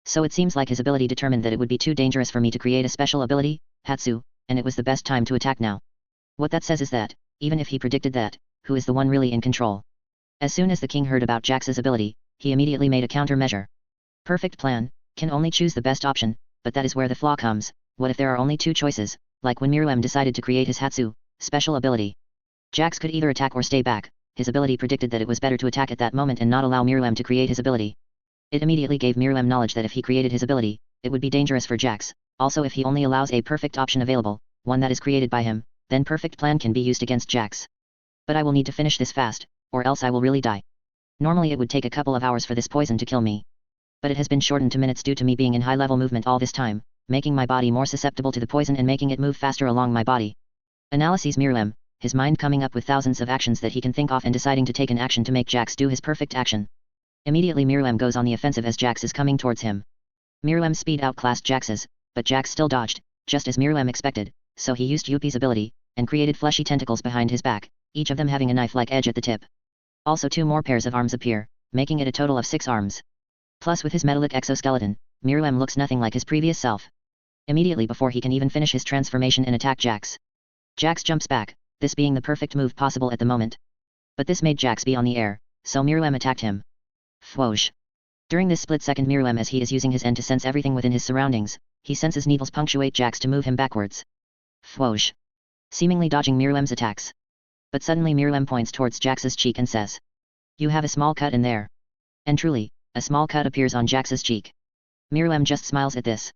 So it seems like his ability determined that it would be too dangerous for me to create a special ability, Hatsu, and it was the best time to attack now. What that says is that, even if he predicted that, who is the one really in control? As soon as the king heard about Jax's ability, he immediately made a countermeasure. Perfect plan, can only choose the best option, but that is where the flaw comes. What if there are only 2 choices, like when Mirlem decided to create his Hatsu, special ability? Jax could either attack or stay back. His ability predicted that it was better to attack at that moment and not allow Mirlem to create his ability. It immediately gave Mirlem knowledge that if he created his ability, it would be dangerous for Jax. Also, if he only allows a perfect option available, one that is created by him, then perfect plan can be used against Jax. But I will need to finish this fast, or else I will really die. Normally it would take a couple of hours for this poison to kill me. But it has been shortened to minutes due to me being in high-level movement all this time, making my body more susceptible to the poison and making it move faster along my body. Analyses Mirlem, his mind coming up with thousands of actions that he can think of and deciding to take an action to make Jax do his perfect action. Immediately Mirlem goes on the offensive as Jax is coming towards him. Mirlem's speed outclassed Jax's, but Jax still dodged, just as Mirlem expected, so he used Yuppie's ability, and created fleshy tentacles behind his back, each of them having a knife-like edge at the tip. Also 2 more pairs of arms appear, making it a total of 6 arms. Plus with his metallic exoskeleton, Mirlem looks nothing like his previous self. Immediately before he can even finish his transformation and attack Jax. Jax jumps back, this being the perfect move possible at the moment. But this made Jax be on the air, so Mirlem attacked him. Whoosh. During this split second Mirlem as he is using his N to sense everything within his surroundings, he senses needles punctuate Jax to move him backwards. Whoosh. Seemingly dodging Mirlem's attacks. But suddenly Mirlem points towards Jax's cheek and says, "You have a small cut in there." And truly, a small cut appears on Jax's cheek. Mirlem just smiles at this.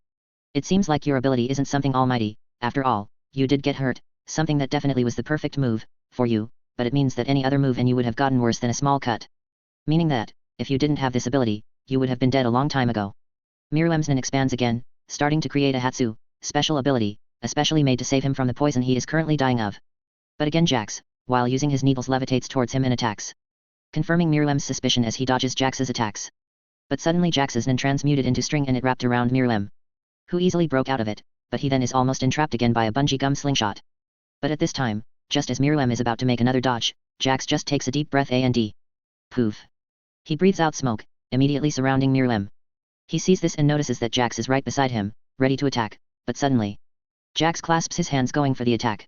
It seems like your ability isn't something almighty. After all, you did get hurt, something that definitely was the perfect move for you, but it means that any other move and you would have gotten worse than a small cut. Meaning that, if you didn't have this ability, you would have been dead a long time ago. Mirlem's Nen expands again, starting to create a Hatsu, special ability, especially made to save him from the poison he is currently dying of. But again Jax, while using his needles, levitates towards him and attacks. Confirming Mirlem's suspicion as he dodges Jax's attacks. But suddenly Jax's Nen transmuted into string and it wrapped around Mirlem, who easily broke out of it, but he then is almost entrapped again by a bungee gum slingshot. But at this time, just as Mirlem is about to make another dodge, Jax just takes a deep breath and poof. He breathes out smoke, immediately surrounding Mirlem. He sees this and notices that Jax is right beside him, ready to attack, but suddenly, Jax clasps his hands going for the attack.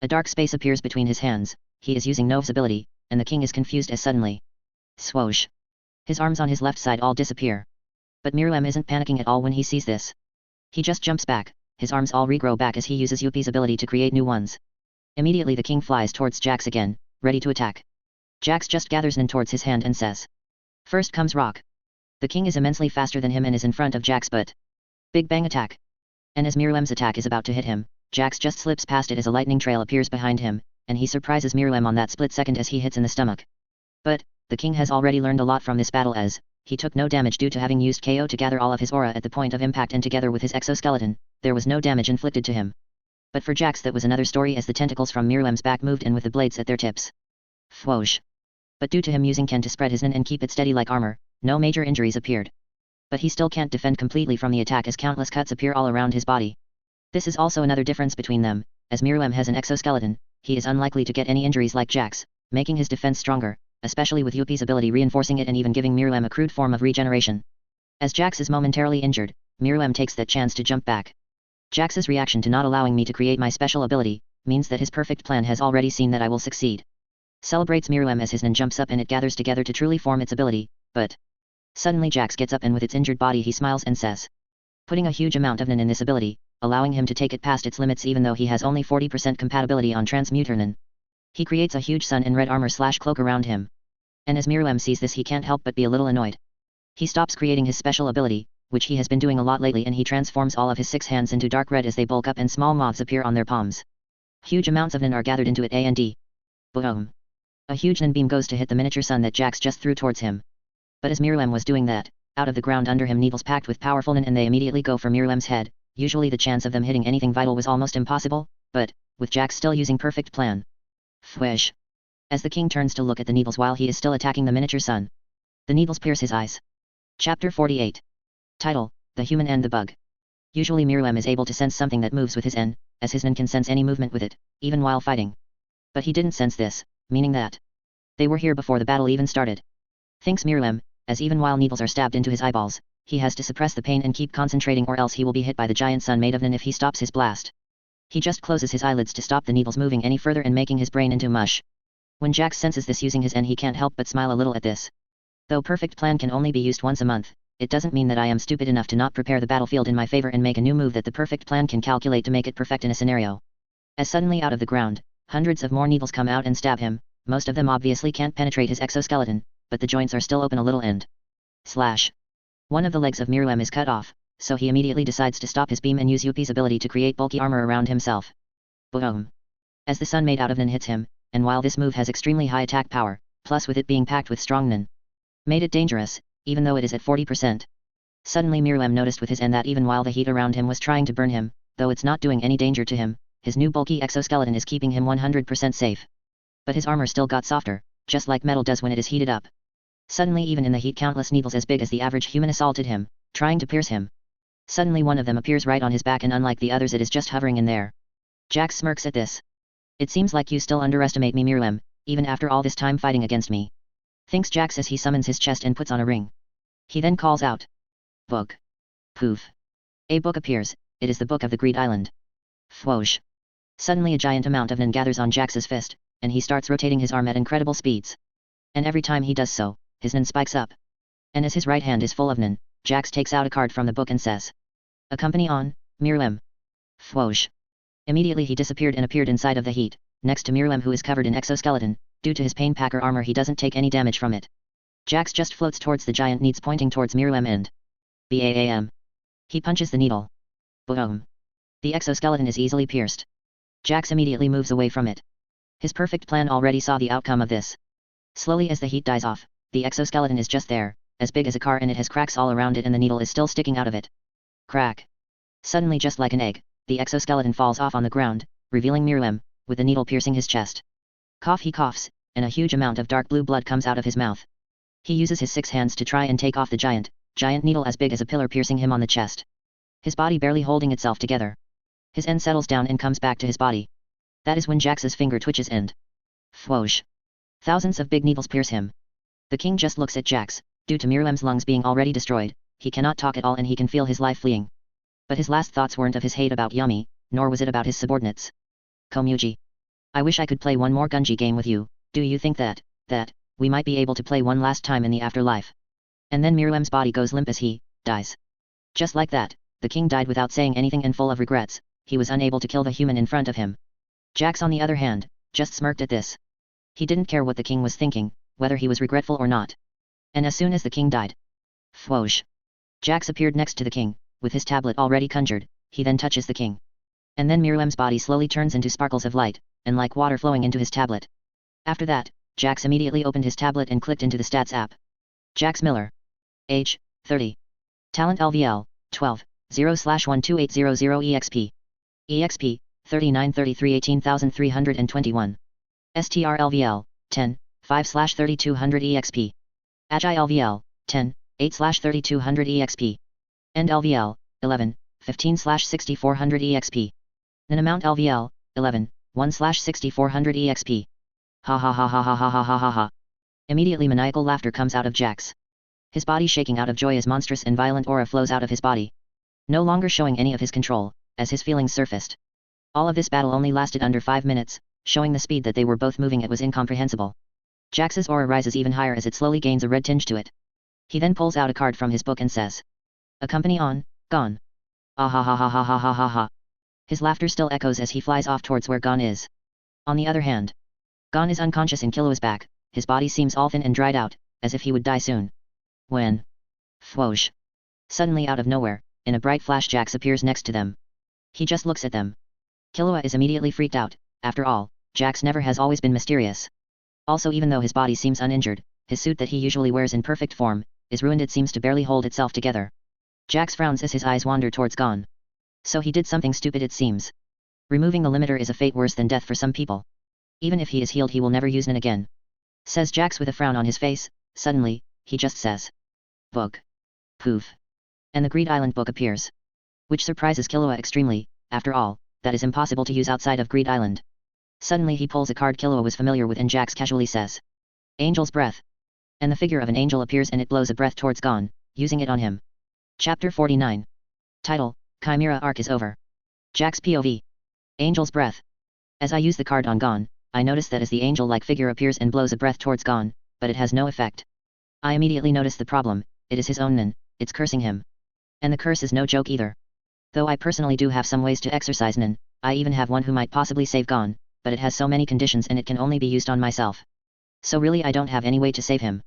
A dark space appears between his hands. He is using Nov's ability, and the king is confused as suddenly, swoosh. His arms on his left side all disappear. But Mirlem isn't panicking at all when he sees this. He just jumps back, his arms all regrow back as he uses Yuppie's ability to create new ones. Immediately the king flies towards Jax again, ready to attack. Jax just gathers Nin towards his hand and says. First comes Rock. The king is immensely faster than him and is in front of Jax, but big bang attack. And as Mirlem's attack is about to hit him, Jax just slips past it as a lightning trail appears behind him, and he surprises Mirlem on that split second as he hits in the stomach. But the king has already learned a lot from this battle, as he took no damage due to having used KO to gather all of his aura at the point of impact, and together with his exoskeleton, there was no damage inflicted to him. But for Jax that was another story, as the tentacles from Mirlem's back moved in with the blades at their tips. Whoosh. But due to him using Ken to spread his Nin and keep it steady like armor, no major injuries appeared. But he still can't defend completely from the attack as countless cuts appear all around his body. This is also another difference between them, as Mirlem has an exoskeleton, he is unlikely to get any injuries like Jax, making his defense stronger, especially with Yuppie's ability reinforcing it and even giving Mirlem a crude form of regeneration. As Jax is momentarily injured, Mirlem takes that chance to jump back. Jax's reaction to not allowing me to create my special ability, means that his perfect plan has already seen that I will succeed. Celebrates Mirlem as his Nin jumps up and it gathers together to truly form its ability, but suddenly Jax gets up and with its injured body he smiles and says. Putting a huge amount of Nin in this ability, allowing him to take it past its limits even though he has only 40% compatibility on transmuter Nin. He creates a huge sun and red armor/cloak around him. And as Mirlem sees this, he can't help but be a little annoyed. He stops creating his special ability, which he has been doing a lot lately, and he transforms all of his 6 hands into dark red as they bulk up and small moths appear on their palms. Huge amounts of Nin are gathered into it and boom. A huge Nin beam goes to hit the miniature sun that Jax just threw towards him. But as Mirlem was doing that, out of the ground under him needles packed with powerful Nin, and they immediately go for Mirlem's head. Usually the chance of them hitting anything vital was almost impossible, but with Jax still using perfect plan. Whoosh. As the king turns to look at the needles while he is still attacking the miniature sun, the needles pierce his eyes. Chapter 48. Title: The Human and the Bug. Usually Mirlem is able to sense something that moves with his N, as his Nin can sense any movement with it, even while fighting. But he didn't sense this, meaning that they were here before the battle even started. Thinks Mirlem, as even while needles are stabbed into his eyeballs, he has to suppress the pain and keep concentrating, or else he will be hit by the giant sun made of Nin if he stops his blast. He just closes his eyelids to stop the needles moving any further and making his brain into mush. When Jax senses this using his N, he can't help but smile a little at this. Though perfect plan can only be used once a month, it doesn't mean that I am stupid enough to not prepare the battlefield in my favor and make a new move that the perfect plan can calculate to make it perfect in a scenario. As suddenly out of the ground, hundreds of more needles come out and stab him. Most of them obviously can't penetrate his exoskeleton, but the joints are still open a little and slash. One of the legs of Mirlem is cut off, so he immediately decides to stop his beam and use Yuppie's ability to create bulky armor around himself. Boom. As the sun made out of Nin hits him, and while this move has extremely high attack power, plus with it being packed with strong Nin, made it dangerous, even though it is at 40%. Suddenly Mirlem noticed with his N that even while the heat around him was trying to burn him, though it's not doing any danger to him, his new bulky exoskeleton is keeping him 100% safe. But his armor still got softer, just like metal does when it is heated up. Suddenly even in the heat countless needles as big as the average human assaulted him, trying to pierce him. Suddenly one of them appears right on his back, and unlike the others it is just hovering in there. Jax smirks at this. It seems like you still underestimate me, Mirlem, even after all this time fighting against me. Thinks Jax as he summons his chest and puts on a ring. He then calls out. Book. Poof. A book appears, it is the book of the Greed Island. Whoosh. Suddenly a giant amount of Nin gathers on Jax's fist, and he starts rotating his arm at incredible speeds. And every time he does so, his Nin spikes up. And as his right hand is full of Nin, Jax takes out a card from the book and says. Accompany on, Mirlem. Whoosh. Immediately he disappeared and appeared inside of the heat, next to Mirlem, who is covered in exoskeleton. Due to his pain packer armor he doesn't take any damage from it. Jax just floats towards the giant needles pointing towards Mirlem and BAAM. He punches the needle. Boom. The exoskeleton is easily pierced. Jax immediately moves away from it. His perfect plan already saw the outcome of this. Slowly as the heat dies off, the exoskeleton is just there, as big as a car, and it has cracks all around it and the needle is still sticking out of it. Crack. Suddenly, just like an egg, the exoskeleton falls off on the ground, revealing Mirlem, with the needle piercing his chest. Cough, he coughs, and a huge amount of dark blue blood comes out of his mouth. He uses his 6 hands to try and take off the giant needle as big as a pillar piercing him on the chest. His body barely holding itself together. His N settles down and comes back to his body. That is when Jax's finger twitches and whoosh. Thousands of big needles pierce him. The king just looks at Jax. Due to Mirlem's lungs being already destroyed, he cannot talk at all and he can feel his life fleeing. But his last thoughts weren't of his hate about Yumi, nor was it about his subordinates. Komuji. I wish I could play one more Gunji game with you. Do you think that we might be able to play one last time in the afterlife? And then Mirlem's body goes limp as he dies. Just like that, the king died without saying anything and full of regrets. He was unable to kill the human in front of him. Jax on the other hand, just smirked at this. He didn't care what the king was thinking, whether he was regretful or not. And as soon as the king died, whoosh! Jax appeared next to the king, with his tablet already conjured. He then touches the king. And then Miriam's body slowly turns into sparkles of light, and like water flowing into his tablet. After that, Jax immediately opened his tablet and clicked into the stats app. Jax Miller. Age, 30. Talent LVL, 12, 0/12800 EXP. EXP, 3933 18321. STR LVL, 10, 5/3200 EXP. AGI LVL, 10, 8/3200 EXP. End LVL, 11, 15/6400 EXP. Then amount LVL, 11, 1/6400 EXP. Ha ha ha ha ha ha ha ha ha ha. Immediately maniacal laughter comes out of Jax. His body shaking out of joy as monstrous and violent aura flows out of his body. No longer showing any of his control, as his feelings surfaced. All of this battle only lasted under 5 minutes, showing the speed that they were both moving at was incomprehensible. Jax's aura rises even higher as it slowly gains a red tinge to it. He then pulls out a card from his book and says, "Accompany on, gone." Ah ha ha ha ha ha ha ha ha. His laughter still echoes as he flies off towards where Gon is. On the other hand, Gon is unconscious in Killua's back, his body seems all thin and dried out, as if he would die soon. When, whoosh! Suddenly out of nowhere, in a bright flash Jax appears next to them. He just looks at them. Killua is immediately freaked out. After all, Jax never has always been mysterious. Also, even though his body seems uninjured, his suit that he usually wears in perfect form, is ruined. It seems to barely hold itself together. Jax frowns as his eyes wander towards Gon. So he did something stupid it seems. Removing the limiter is a fate worse than death for some people. Even if he is healed he will never use Nen again. Says Jax with a frown on his face. Suddenly, he just says, "Book." Poof. And the Greed Island book appears. Which surprises Killua extremely. After all, that is impossible to use outside of Greed Island. Suddenly he pulls a card Killua was familiar with and Jax casually says, "Angel's breath." And the figure of an angel appears and it blows a breath towards Gon, using it on him. Chapter 49. Title, Chimera Arc is over. Jax POV. Angel's breath. As I use the card on Gon, I notice that as the angel-like figure appears and blows a breath towards Gon, but it has no effect. I immediately notice the problem. It is his own Nen, it's cursing him. And the curse is no joke either. Though I personally do have some ways to exercise Nen, I even have one who might possibly save Gon, but it has so many conditions and it can only be used on myself. So really I don't have any way to save him.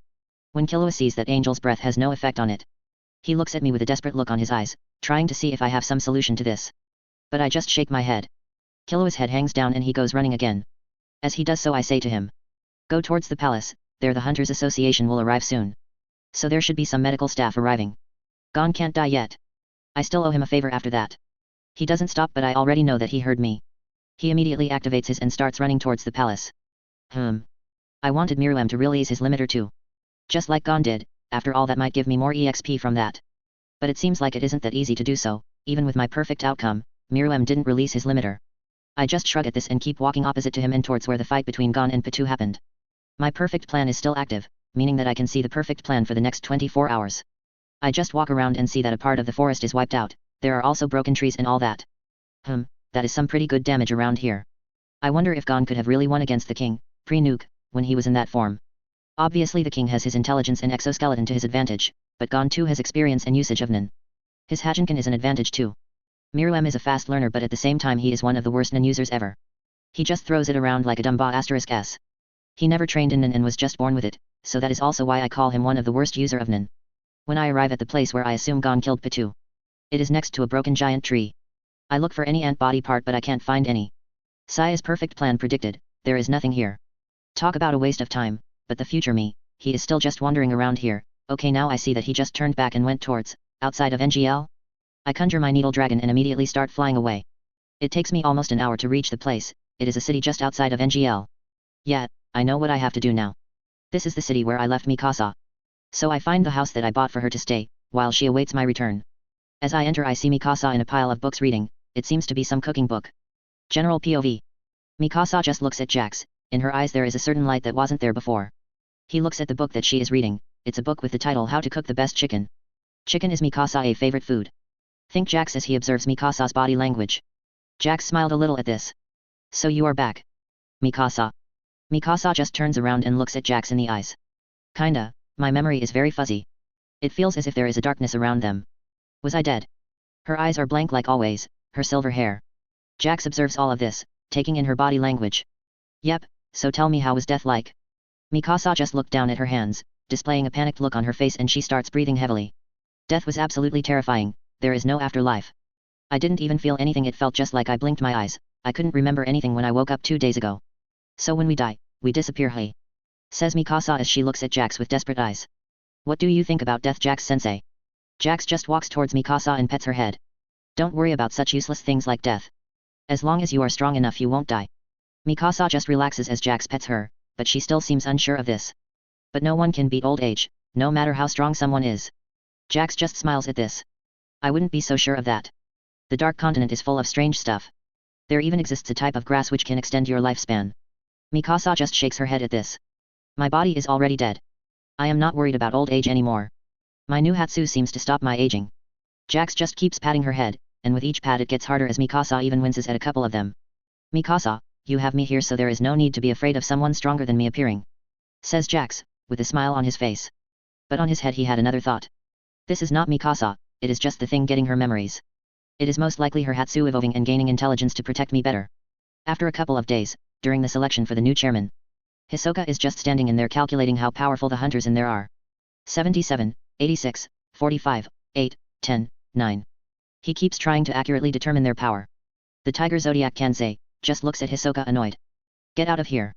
When Killua sees that Angel's breath has no effect on it, he looks at me with a desperate look on his eyes, trying to see if I have some solution to this. But I just shake my head. Killua's head hangs down and he goes running again. As he does so I say to him, "Go towards the palace, there the Hunters Association will arrive soon. So there should be some medical staff arriving. Gon can't die yet. I still owe him a favor after that." He doesn't stop but I already know that he heard me. He immediately activates his and starts running towards the palace. I wanted Miriam to release his limiter too. Just like Gon did, after all that might give me more EXP from that. But it seems like it isn't that easy to do so, even with my perfect outcome, Miriam didn't release his limiter. I just shrug at this and keep walking opposite to him and towards where the fight between Gon and Pitu happened. My perfect plan is still active, meaning that I can see the perfect plan for the next 24 hours. I just walk around and see that a part of the forest is wiped out, there are also broken trees and all that. That is some pretty good damage around here. I wonder if Gon could have really won against the king, pre-nuke, when he was in that form. Obviously the king has his intelligence and exoskeleton to his advantage, but Gon too has experience and usage of Nen. His Hajinkan is an advantage too. Miriam is a fast learner but at the same time he is one of the worst Nen users ever. He just throws it around like a dumb **s. He never trained in Nen and was just born with it, so that is also why I call him one of the worst user of Nen. When I arrive at the place where I assume Gon killed Pitu, it is next to a broken giant tree. I look for any ant body part but I can't find any. Sai's perfect plan predicted, there is nothing here. Talk about a waste of time, but the future me, he is still just wandering around here. Okay, now I see that he just turned back and went towards, outside of NGL. I conjure my needle dragon and immediately start flying away. It takes me almost an hour to reach the place, it is a city just outside of NGL. Yeah, I know what I have to do now. This is the city where I left Mikasa. So I find the house that I bought for her to stay, while she awaits my return. As I enter I see Mikasa in a pile of books reading, it seems to be some cooking book. General POV. Mikasa just looks at Jax, in her eyes there is a certain light that wasn't there before. He looks at the book that she is reading, it's a book with the title How to Cook the Best Chicken. Chicken is Mikasa's favorite food. Think Jax as he observes Mikasa's body language. Jax smiled a little at this. So you are back. Mikasa. Mikasa just turns around and looks at Jax in the eyes. Kinda, my memory is very fuzzy. It feels as if there is a darkness around them. Was I dead? Her eyes are blank like always, her silver hair. Jax observes all of this, taking in her body language. Yep, So tell me, how was death like? Mikasa just looked down at her hands, displaying a panicked look on her face, and she starts breathing heavily. Death was absolutely terrifying, there is no afterlife. I didn't even feel anything, it felt just like I blinked my eyes, I couldn't remember anything when I woke up 2 days ago. So when we die, we disappear, hey? Says Mikasa as she looks at Jax with desperate eyes. What do you think about death, Jax-sensei? Jax just walks towards Mikasa and pets her head. Don't worry about such useless things like death. As long as you are strong enough, you won't die. Mikasa just relaxes as Jax pets her, but she still seems unsure of this. But no one can beat old age, no matter how strong someone is. Jax just smiles at this. I wouldn't be so sure of that. The Dark Continent is full of strange stuff. There even exists a type of grass which can extend your lifespan. Mikasa just shakes her head at this. My body is already dead. I am not worried about old age anymore. My new Hatsu seems to stop my aging. Jax just keeps patting her head, and with each pat it gets harder as Mikasa even winces at a couple of them. Mikasa, you have me here, so there is no need to be afraid of someone stronger than me appearing. Says Jax, with a smile on his face. But on his head he had another thought. This is not Mikasa, it is just the thing getting her memories. It is most likely her Hatsu evolving and gaining intelligence to protect me better. After a couple of days, during the selection for the new chairman, Hisoka is just standing in there calculating how powerful the hunters in there are. 77, 86, 45, 8, 10, 9. He keeps trying to accurately determine their power. The Tiger Zodiac Kansei just looks at Hisoka annoyed. Get out of here.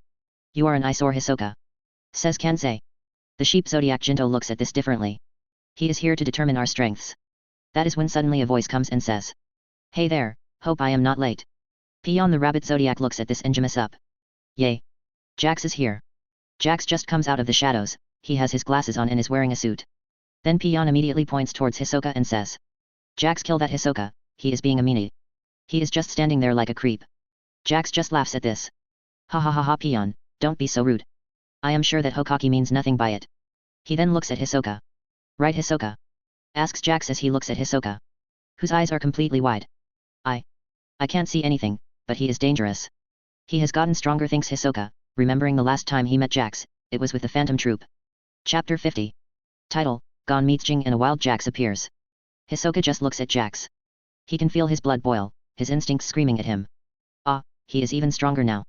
You are an eyesore, Hisoka. Says Kansei. The Sheep Zodiac Jinto looks at this differently. He is here to determine our strengths. That is when suddenly a voice comes and says. Hey there, hope I am not late. Peon the Rabbit Zodiac looks at this and jumps up. Yay. Jax is here. Jax just comes out of the shadows, he has his glasses on and is wearing a suit. Then Peon immediately points towards Hisoka and says. Jax, kill that Hisoka, he is being a meanie. He is just standing there like a creep. Jax just laughs at this. Ha ha ha ha, Peon, don't be so rude. I am sure that Hokage means nothing by it. He then looks at Hisoka. Right, Hisoka? Asks Jax as he looks at Hisoka. Whose eyes are completely wide. I can't see anything, but he is dangerous. He has gotten stronger, thinks Hisoka, remembering the last time he met Jax, it was with the Phantom Troop. Chapter 50. Title, Gon meets Jing and a wild Jax appears. Hisoka just looks at Jax. He can feel his blood boil, his instincts screaming at him. Ah, he is even stronger now.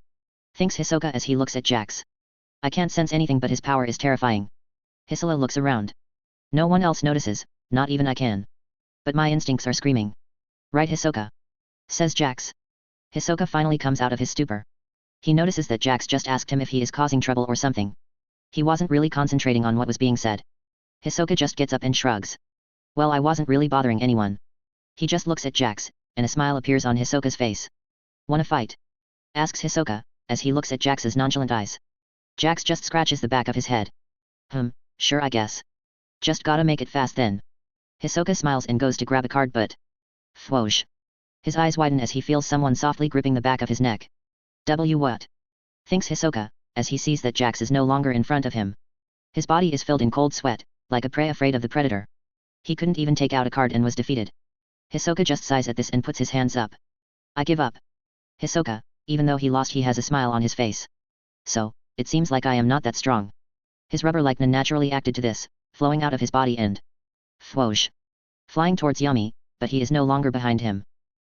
Thinks Hisoka as he looks at Jax. I can't sense anything, but his power is terrifying. Hisoka looks around. No one else notices, not even I can. But my instincts are screaming. Right, Hisoka? Says Jax. Hisoka finally comes out of his stupor. He notices that Jax just asked him if he is causing trouble or something. He wasn't really concentrating on what was being said. Hisoka just gets up and shrugs. Well, I wasn't really bothering anyone. He just looks at Jax, and a smile appears on Hisoka's face. Wanna fight? Asks Hisoka, as he looks at Jax's nonchalant eyes. Jax just scratches the back of his head. Sure, I guess. Just gotta make it fast then. Hisoka smiles and goes to grab a card, but... Whoosh. His eyes widen as he feels someone softly gripping the back of his neck. What? Thinks Hisoka, as he sees that Jax is no longer in front of him. His body is filled in cold sweat, like a prey afraid of the predator. He couldn't even take out a card and was defeated. Hisoka just sighs at this and puts his hands up. I give up. Hisoka, even though he lost, he has a smile on his face. So, it seems like I am not that strong. His rubber lightning naturally acted to this, flowing out of his body and... Whoosh. Flying towards Yami, but he is no longer behind him.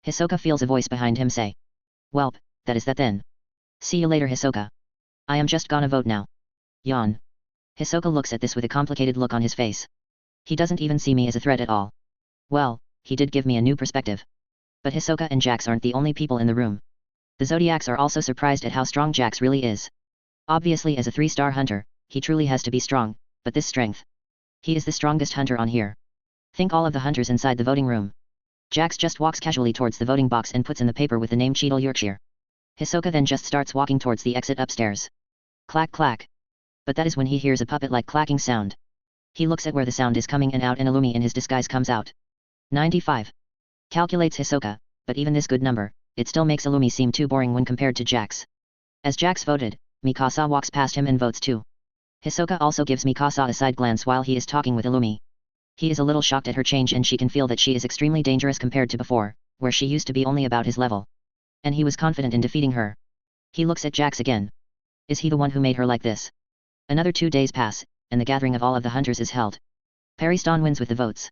Hisoka feels a voice behind him say. Welp, that is that then. See you later, Hisoka. I am just gonna vote now. Yawn. Hisoka looks at this with a complicated look on his face. He doesn't even see me as a threat at all. Well, he did give me a new perspective. But Hisoka and Jax aren't the only people in the room. The Zodiacs are also surprised at how strong Jax really is. Obviously, as a 3-star hunter, he truly has to be strong, but this strength. He is the strongest hunter on here. Think all of the hunters inside the voting room. Jax just walks casually towards the voting box and puts in the paper with the name Cheadle Yorkshire. Hisoka then just starts walking towards the exit upstairs. Clack clack. But that is when he hears a puppet-like clacking sound. He looks at where the sound is coming and out, and Illumi in his disguise comes out. 95. Calculates Hisoka, but even this good number, it still makes Illumi seem too boring when compared to Jax. As Jax voted, Mikasa walks past him and votes too. Hisoka also gives Mikasa a side glance while he is talking with Illumi. He is a little shocked at her change, and she can feel that she is extremely dangerous compared to before, where she used to be only about his level. And he was confident in defeating her. He looks at Jax again. Is he the one who made her like this? Another 2 days pass, and the gathering of all of the hunters is held. Pariston wins with the votes.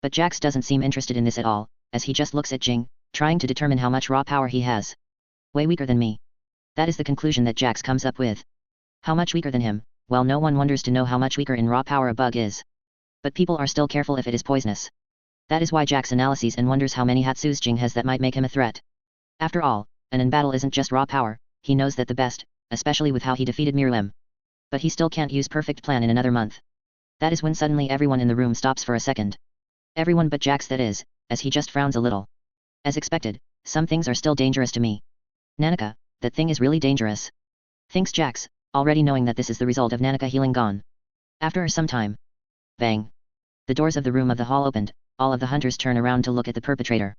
But Jax doesn't seem interested in this at all, as he just looks at Jing, trying to determine how much raw power he has. Way weaker than me. That is the conclusion that Jax comes up with. How much weaker than him? Well, no one wonders to know how much weaker in raw power a bug is. But people are still careful if it is poisonous. That is why Jax analyses and wonders how many HxH Jing has that might make him a threat. After all, an in battle isn't just raw power, he knows that the best, especially with how he defeated Miriam. But he still can't use perfect plan in another month. That is when suddenly everyone in the room stops for a second. Everyone but Jax, that is, as he just frowns a little. As expected, some things are still dangerous to me. Nanika, that thing is really dangerous. Thinks Jax, already knowing that this is the result of Nanika healing gone. After some time. Bang. The doors of the room of the hall opened, all of the hunters turn around to look at the perpetrator.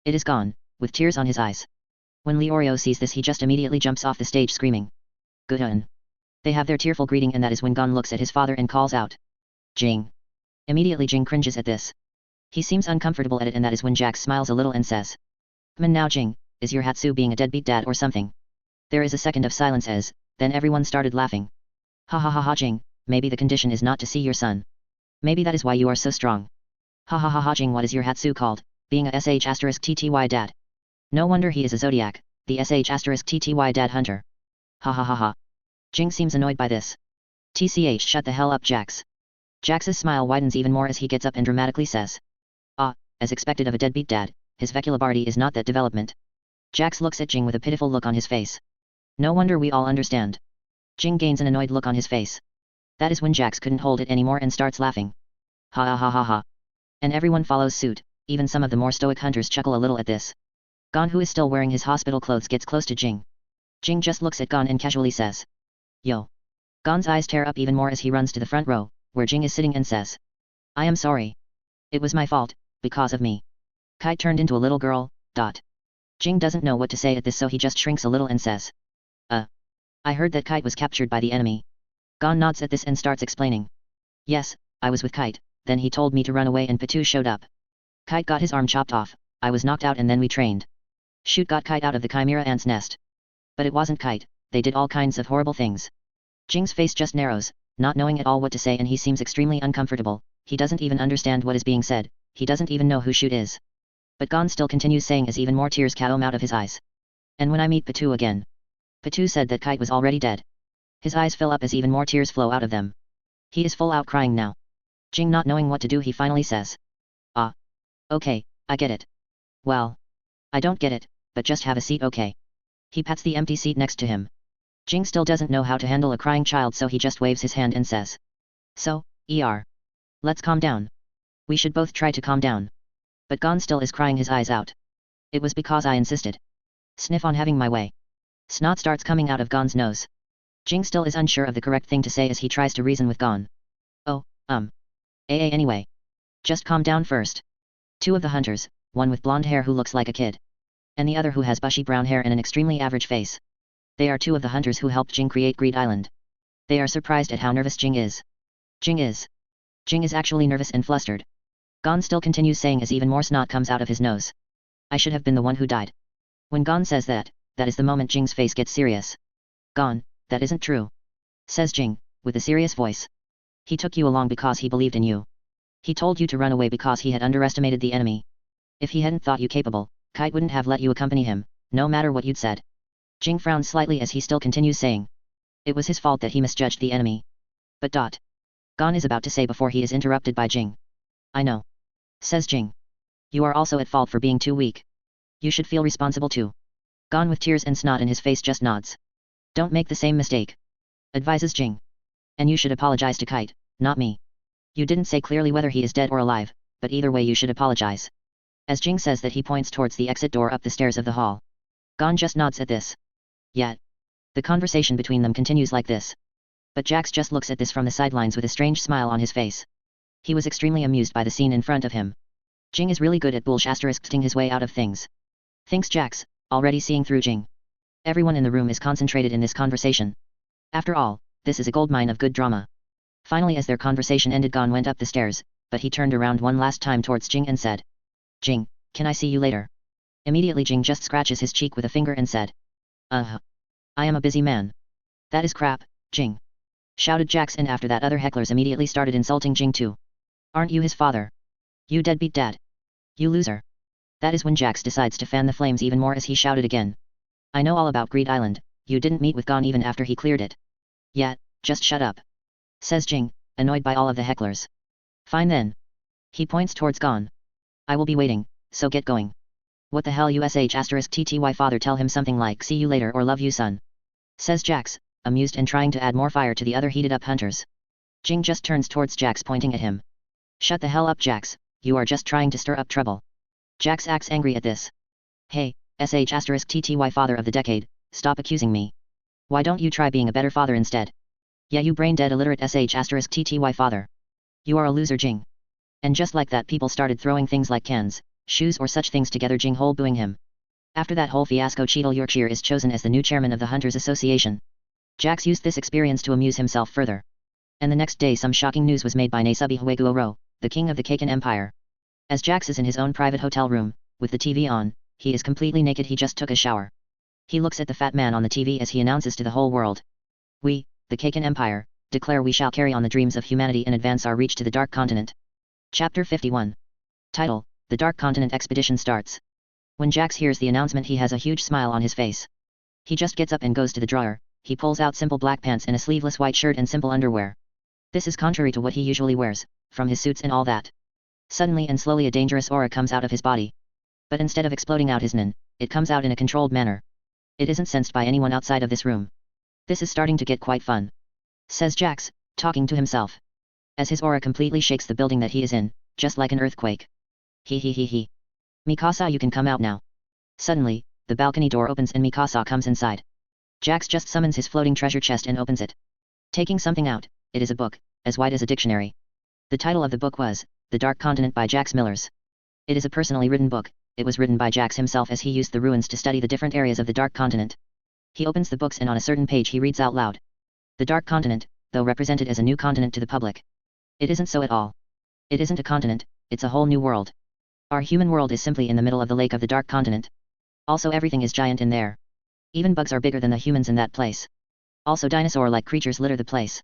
It is Gon, with tears on his eyes. When Leorio sees this, he just immediately jumps off the stage screaming. Good. They have their tearful greeting, and that is when Gon looks at his father and calls out. Jing. Immediately Jing cringes at this. He seems uncomfortable at it, and that is when Jax smiles a little and says. Come on now, Jing, is your Hatsu being a deadbeat dad or something? There is a second of silence as, then everyone started laughing. Ha ha ha ha, Jing, maybe the condition is not to see your son. Maybe that is why you are so strong. Ha ha ha ha, Jing, what is your Hatsu called? Being a HxTty dad. No wonder he is a Zodiac, the HxTty dad hunter. Ha ha ha ha. Jing seems annoyed by this. TCH, shut the hell up, Jax. Jax's smile widens even more as he gets up and dramatically says. Ah, as expected of a deadbeat dad, his vocabulary is not that development. Jax looks at Jing with a pitiful look on his face. No wonder we all understand. Jing gains an annoyed look on his face. That is when Jax couldn't hold it anymore and starts laughing. Ha ha ha ha ha. And everyone follows suit, even some of the more stoic hunters chuckle a little at this. Gon, who is still wearing his hospital clothes, gets close to Jing. Jing just looks at Gon and casually says. Yo. Gon's eyes tear up even more as he runs to the front row, where Jing is sitting, and says. I am sorry. It was my fault, because of me. Kite turned into a little girl, ... Jing doesn't know what to say at this, so he just shrinks a little and says. I heard that Kite was captured by the enemy. Gon nods at this and starts explaining. Yes, I was with Kite, then he told me to run away and Patu showed up. Kite got his arm chopped off, I was knocked out, and then we trained. Shoot got Kite out of the Chimera Ant's nest. But it wasn't Kite, they did all kinds of horrible things. Jing's face just narrows, not knowing at all what to say, and he seems extremely uncomfortable. He doesn't even understand what is being said, he doesn't even know who Shoot is. But Gon still continues saying as even more tears come out of his eyes. And when I meet Patu again. Patu said that Kite was already dead. His eyes fill up as even more tears flow out of them. He is full out crying now. Jing, not knowing what to do, he finally says. Ah. Okay, I get it. Well. I don't get it, but just have a seat, okay? He pats the empty seat next to him. Jing still doesn't know how to handle a crying child, so he just waves his hand and says. So, let's calm down. We should both try to calm down. But Gon still is crying his eyes out. It was because I insisted. Sniff on having my way. Snot starts coming out of Gon's nose. Jing still is unsure of the correct thing to say as he tries to reason with Gon. Oh, anyway. Just calm down first. Two of the hunters, one with blonde hair who looks like a kid. And the other who has bushy brown hair and an extremely average face. They are two of the hunters who helped Jing create Greed Island. They are surprised at how nervous Jing is. Jing is actually nervous and flustered. Gon still continues saying as even more snot comes out of his nose. I should have been the one who died. When Gon says that is the moment Jing's face gets serious. Gon, that isn't true. Says Jing, with a serious voice. He took you along because he believed in you. He told you to run away because he had underestimated the enemy. If he hadn't thought you capable, Kite wouldn't have let you accompany him, no matter what you'd said. Jing frowns slightly as he still continues saying. It was his fault that he misjudged the enemy. But ... Gon is about to say before he is interrupted by Jing. I know. Says Jing. You are also at fault for being too weak. You should feel responsible too. Gon with tears and snot in his face just nods. Don't make the same mistake. Advises Jing. And you should apologize to Kite, not me. You didn't say clearly whether he is dead or alive, but either way you should apologize. As Jing says that, he points towards the exit door up the stairs of the hall. Gon just nods at this. Yet. The conversation between them continues like this. But Jax just looks at this from the sidelines with a strange smile on his face. He was extremely amused by the scene in front of him. Jing is really good at bullshitting his way out of things. Thinks Jax, already seeing through Jing. Everyone in the room is concentrated in this conversation. After all, this is a goldmine of good drama. Finally, as their conversation ended, Gon went up the stairs, but he turned around one last time towards Jing and said. Jing, can I see you later? Immediately Jing just scratches his cheek with a finger and said. I am a busy man. That is crap, Jing. Shouted Jax, and after that other hecklers immediately started insulting Jing too. Aren't you his father? You deadbeat dad. You loser. That is when Jax decides to fan the flames even more as he shouted again. I know all about Greed Island, You didn't meet with Gon even after he cleared it. Yeah, just shut up. Says Jing, annoyed by all of the hecklers. Fine then. He points towards Gon. I will be waiting, so get going. What the hell USH*TTY father tell him something like see you later or love you son. Says Jax, amused and trying to add more fire to the other heated up hunters. Jing just turns towards Jax pointing at him. Shut the hell up Jax, you are just trying to stir up trouble. Jax acts angry at this. Hey, SH*TTY father of the decade, stop accusing me. Why don't you try being a better father instead? Yeah you brain dead illiterate SH*TTY father. You are a loser Jing. And just like that people started throwing things like cans, shoes or such things together Jing Hole booing him. After that whole fiasco Cheadle Yorkshire is chosen as the new chairman of the Hunters Association. Jax used this experience to amuse himself further. And the next day some shocking news was made by Nasubi Hueguo, the king of the Kaken Empire. As Jax is in his own private hotel room, with the TV on, he is completely naked he just took a shower. He looks at the fat man on the TV as he announces to the whole world. We, the Kaken Empire, declare we shall carry on the dreams of humanity and advance our reach to the Dark Continent. Chapter 51. Title, The Dark Continent Expedition starts. When Jax hears the announcement he has a huge smile on his face. He just gets up and goes to the drawer, he pulls out simple black pants and a sleeveless white shirt and simple underwear. This is contrary to what he usually wears, from his suits and all that. Suddenly and slowly a dangerous aura comes out of his body. But instead of exploding out his nin, it comes out in a controlled manner. It isn't sensed by anyone outside of this room. This is starting to get quite fun. Says Jax, talking to himself. As his aura completely shakes the building that he is in, just like an earthquake. He. Mikasa you can come out now. Suddenly, the balcony door opens and Mikasa comes inside. Jax just summons his floating treasure chest and opens it. Taking something out, it is a book, as wide as a dictionary. The title of the book was, The Dark Continent by Jax Millers. It is a personally written book, it was written by Jax himself as he used the ruins to study the different areas of the Dark Continent. He opens the books and on a certain page he reads out loud. The Dark Continent, though represented as a new continent to the public. It isn't so at all. It isn't a continent, it's a whole new world. Our human world is simply in the middle of the lake of the Dark Continent. Also everything is giant in there. Even bugs are bigger than the humans in that place. Also dinosaur-like creatures litter the place.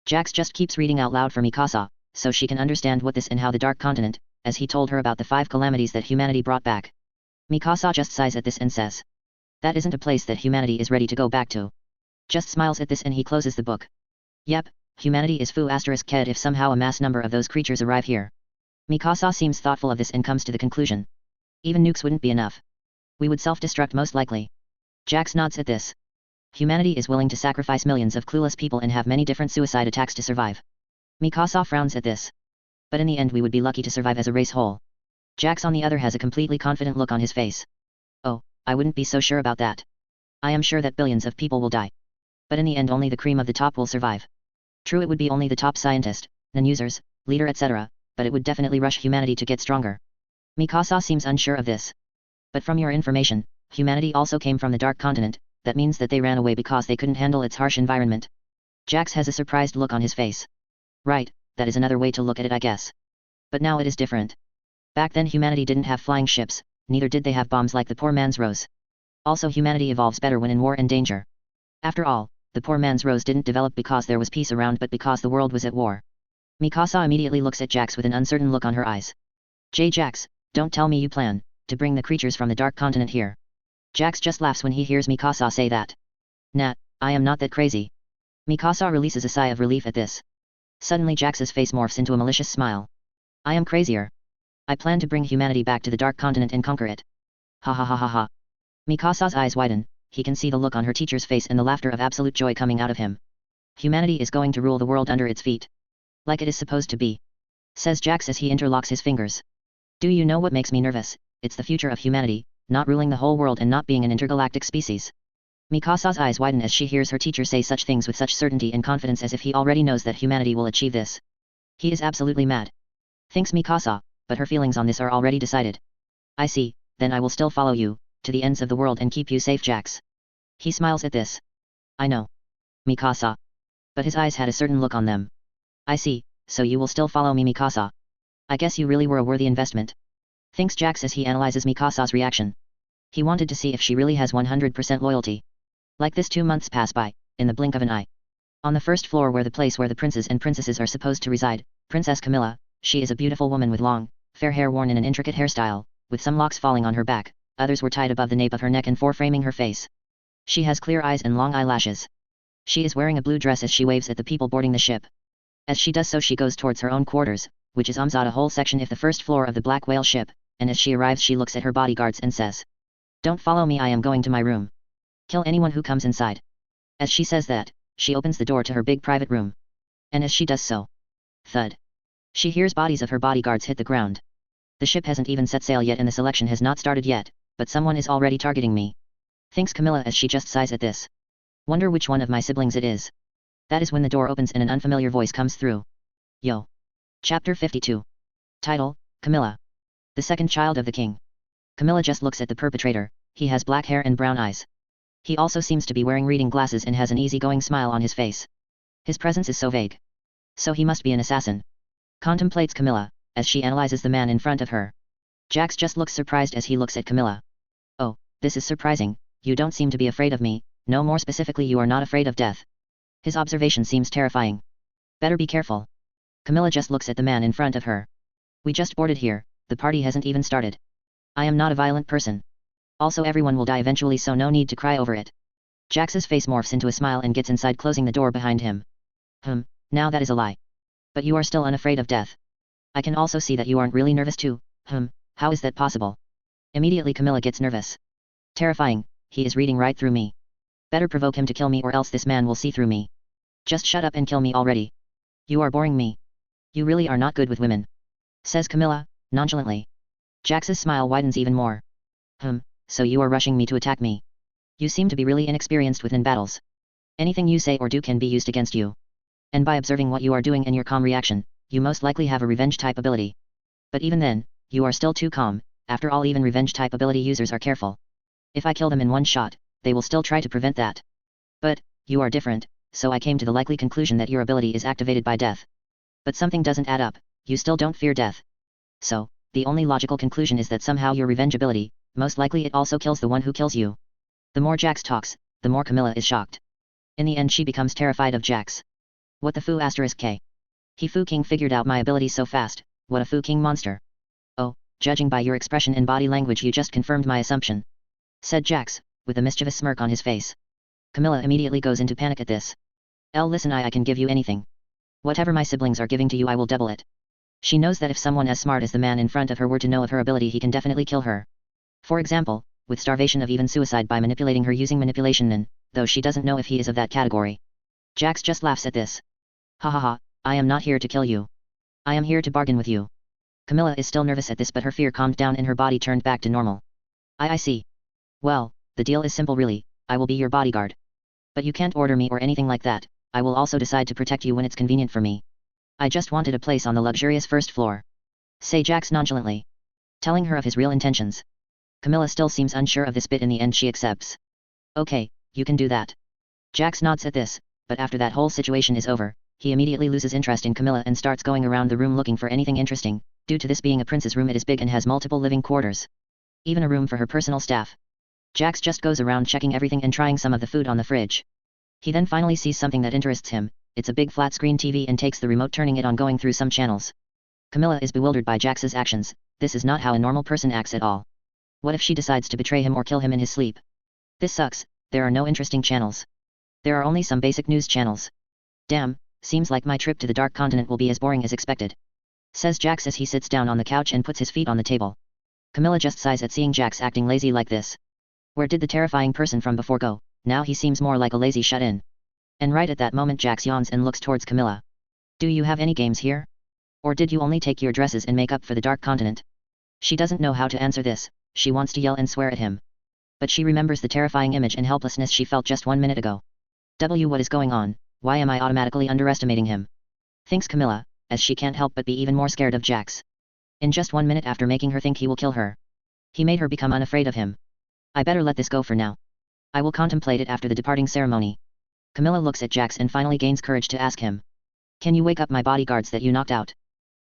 Jax just keeps reading out loud for Mikasa, so she can understand what this and how the Dark Continent, as he told her about the 5 calamities that humanity brought back. Mikasa just sighs at this and says. That isn't a place that humanity is ready to go back to. Just smiles at this and he closes the book. Yep, humanity is foo*ked if somehow a mass number of those creatures arrive here. Mikasa seems thoughtful of this and comes to the conclusion. Even nukes wouldn't be enough. We would self-destruct most likely. Jax nods at this. Humanity is willing to sacrifice millions of clueless people and have many different suicide attacks to survive. Mikasa frowns at this. But in the end we would be lucky to survive as a race whole. Jax on the other has a completely confident look on his face. Oh, I wouldn't be so sure about that. I am sure that billions of people will die. But in the end only the cream of the top will survive. True it would be only the top scientist, non-users, leader etc., but it would definitely rush humanity to get stronger. Mikasa seems unsure of this. But from your information, humanity also came from the Dark Continent, that means that they ran away because they couldn't handle its harsh environment. Jax has a surprised look on his face. Right, that is another way to look at it I guess. But now it is different. Back then humanity didn't have flying ships, neither did they have bombs like the poor man's rose. Also humanity evolves better when in war and danger. After all, the poor man's rose didn't develop because there was peace around but because the world was at war. Mikasa immediately looks at Jax with an uncertain look on her eyes. Jax, don't tell me you plan to bring the creatures from the Dark Continent here. Jax just laughs when he hears Mikasa say that. Nah, I am not that crazy. Mikasa releases a sigh of relief at this. Suddenly Jax's face morphs into a malicious smile. I am crazier. I plan to bring humanity back to the Dark Continent and conquer it. Ha ha ha ha ha. Mikasa's eyes widen, he can see the look on her teacher's face and the laughter of absolute joy coming out of him. Humanity is going to rule the world under its feet. Like it is supposed to be. Says Jax as he interlocks his fingers. Do you know what makes me nervous? It's the future of humanity, not ruling the whole world and not being an intergalactic species. Mikasa's eyes widen as she hears her teacher say such things with such certainty and confidence as if he already knows that humanity will achieve this. He is absolutely mad. Thinks Mikasa, but her feelings on this are already decided. I see, then I will still follow you, to the ends of the world and keep you safe Jax. He smiles at this. I know. Mikasa. But his eyes had a certain look on them. I see, so you will still follow me Mikasa. I guess you really were a worthy investment. Thinks Jax as he analyzes Mikasa's reaction. He wanted to see if she really has 100% loyalty. Like this 2 months pass by, in the blink of an eye. On the first floor where the place where the princes and princesses are supposed to reside, Princess Camilla, she is a beautiful woman with long, fair hair worn in an intricate hairstyle, with some locks falling on her back, others were tied above the nape of her neck and framing her face. She has clear eyes and long eyelashes. She is wearing a blue dress as she waves at the people boarding the ship. As she does so she goes towards her own quarters, which is a whole section of the first floor of the Black Whale ship, and as she arrives she looks at her bodyguards and says, "Don't follow me, I am going to my room. Kill anyone who comes inside." As she says that, she opens the door to her big private room. And as she does so, thud. She hears bodies of her bodyguards hit the ground. The ship hasn't even set sail yet and the selection has not started yet, but someone is already targeting me, thinks Camilla as she just sighs at this. Wonder which one of my siblings it is. That is when the door opens and an unfamiliar voice comes through. Yo. Chapter 52. Title, Camilla. The second child of the king. Camilla just looks at the perpetrator. He has black hair and brown eyes. He also seems to be wearing reading glasses and has an easygoing smile on his face. His presence is so vague. So he must be an assassin. Contemplates Camilla, as she analyzes the man in front of her. Jax just looks surprised as he looks at Camilla. Oh, this is surprising, you don't seem to be afraid of me, no, more specifically you are not afraid of death. His observation seems terrifying. Better be careful. Camilla just looks at the man in front of her. We just boarded here, the party hasn't even started. I am not a violent person. Also everyone will die eventually, so no need to cry over it. Jax's face morphs into a smile and gets inside, closing the door behind him. Now that is a lie. But you are still unafraid of death. I can also see that you aren't really nervous too. How is that possible? Immediately Camilla gets nervous. Terrifying, he is reading right through me. Better provoke him to kill me or else this man will see through me. Just shut up and kill me already. You are boring me. You really are not good with women. Says Camilla, nonchalantly. Jax's smile widens even more. So you are rushing me to attack me. You seem to be really inexperienced within battles. Anything you say or do can be used against you. And by observing what you are doing and your calm reaction, you most likely have a revenge type ability. But even then, you are still too calm. After all, even revenge type ability users are careful. If I kill them in one shot, they will still try to prevent that. But, you are different, so I came to the likely conclusion that your ability is activated by death. But something doesn't add up, you still don't fear death. So, the only logical conclusion is that somehow your revenge ability, most likely it also kills the one who kills you. The more Jax talks, the more Camilla is shocked. In the end she becomes terrified of Jax. What the foo *K. He Fu King figured out my ability so fast, what a Fu King monster. Oh, judging by your expression and body language you just confirmed my assumption. Said Jax, with a mischievous smirk on his face. Camilla immediately goes into panic at this. Listen, I can give you anything. Whatever my siblings are giving to you I will double it. She knows that if someone as smart as the man in front of her were to know of her ability he can definitely kill her. For example, with starvation of even suicide by manipulating her using manipulation, though she doesn't know if he is of that category. Jax just laughs at this. Ha ha ha, I am not here to kill you. I am here to bargain with you. Camilla is still nervous at this but her fear calmed down and her body turned back to normal. I see. Well, the deal is simple really, I will be your bodyguard. But you can't order me or anything like that, I will also decide to protect you when it's convenient for me. I just wanted a place on the luxurious first floor. Say Jax nonchalantly. Telling her of his real intentions. Camilla still seems unsure of this, but in the end she accepts. Okay, you can do that. Jax nods at this, but after that whole situation is over, he immediately loses interest in Camilla and starts going around the room looking for anything interesting. Due to this being a prince's room it is big and has multiple living quarters. Even a room for her personal staff. Jax just goes around checking everything and trying some of the food on the fridge. He then finally sees something that interests him. It's a big flat screen TV and takes the remote, turning it on, going through some channels. Camilla is bewildered by Jax's actions. This is not how a normal person acts at all. What if she decides to betray him or kill him in his sleep? This sucks, there are no interesting channels. There are only some basic news channels. Damn, seems like my trip to the Dark Continent will be as boring as expected. Says Jax as he sits down on the couch and puts his feet on the table. Camilla just sighs at seeing Jax acting lazy like this. Where did the terrifying person from before go? Now he seems more like a lazy shut-in. And right at that moment Jax yawns and looks towards Camilla. Do you have any games here? Or did you only take your dresses and makeup for the Dark Continent? She doesn't know how to answer this, she wants to yell and swear at him. But she remembers the terrifying image and helplessness she felt just 1 minute ago. What is going on, why am I automatically underestimating him? Thinks Camilla, as she can't help but be even more scared of Jax. In just 1 minute after making her think he will kill her. He made her become unafraid of him. I better let this go for now. I will contemplate it after the departing ceremony. Camilla looks at Jax and finally gains courage to ask him. Can you wake up my bodyguards that you knocked out?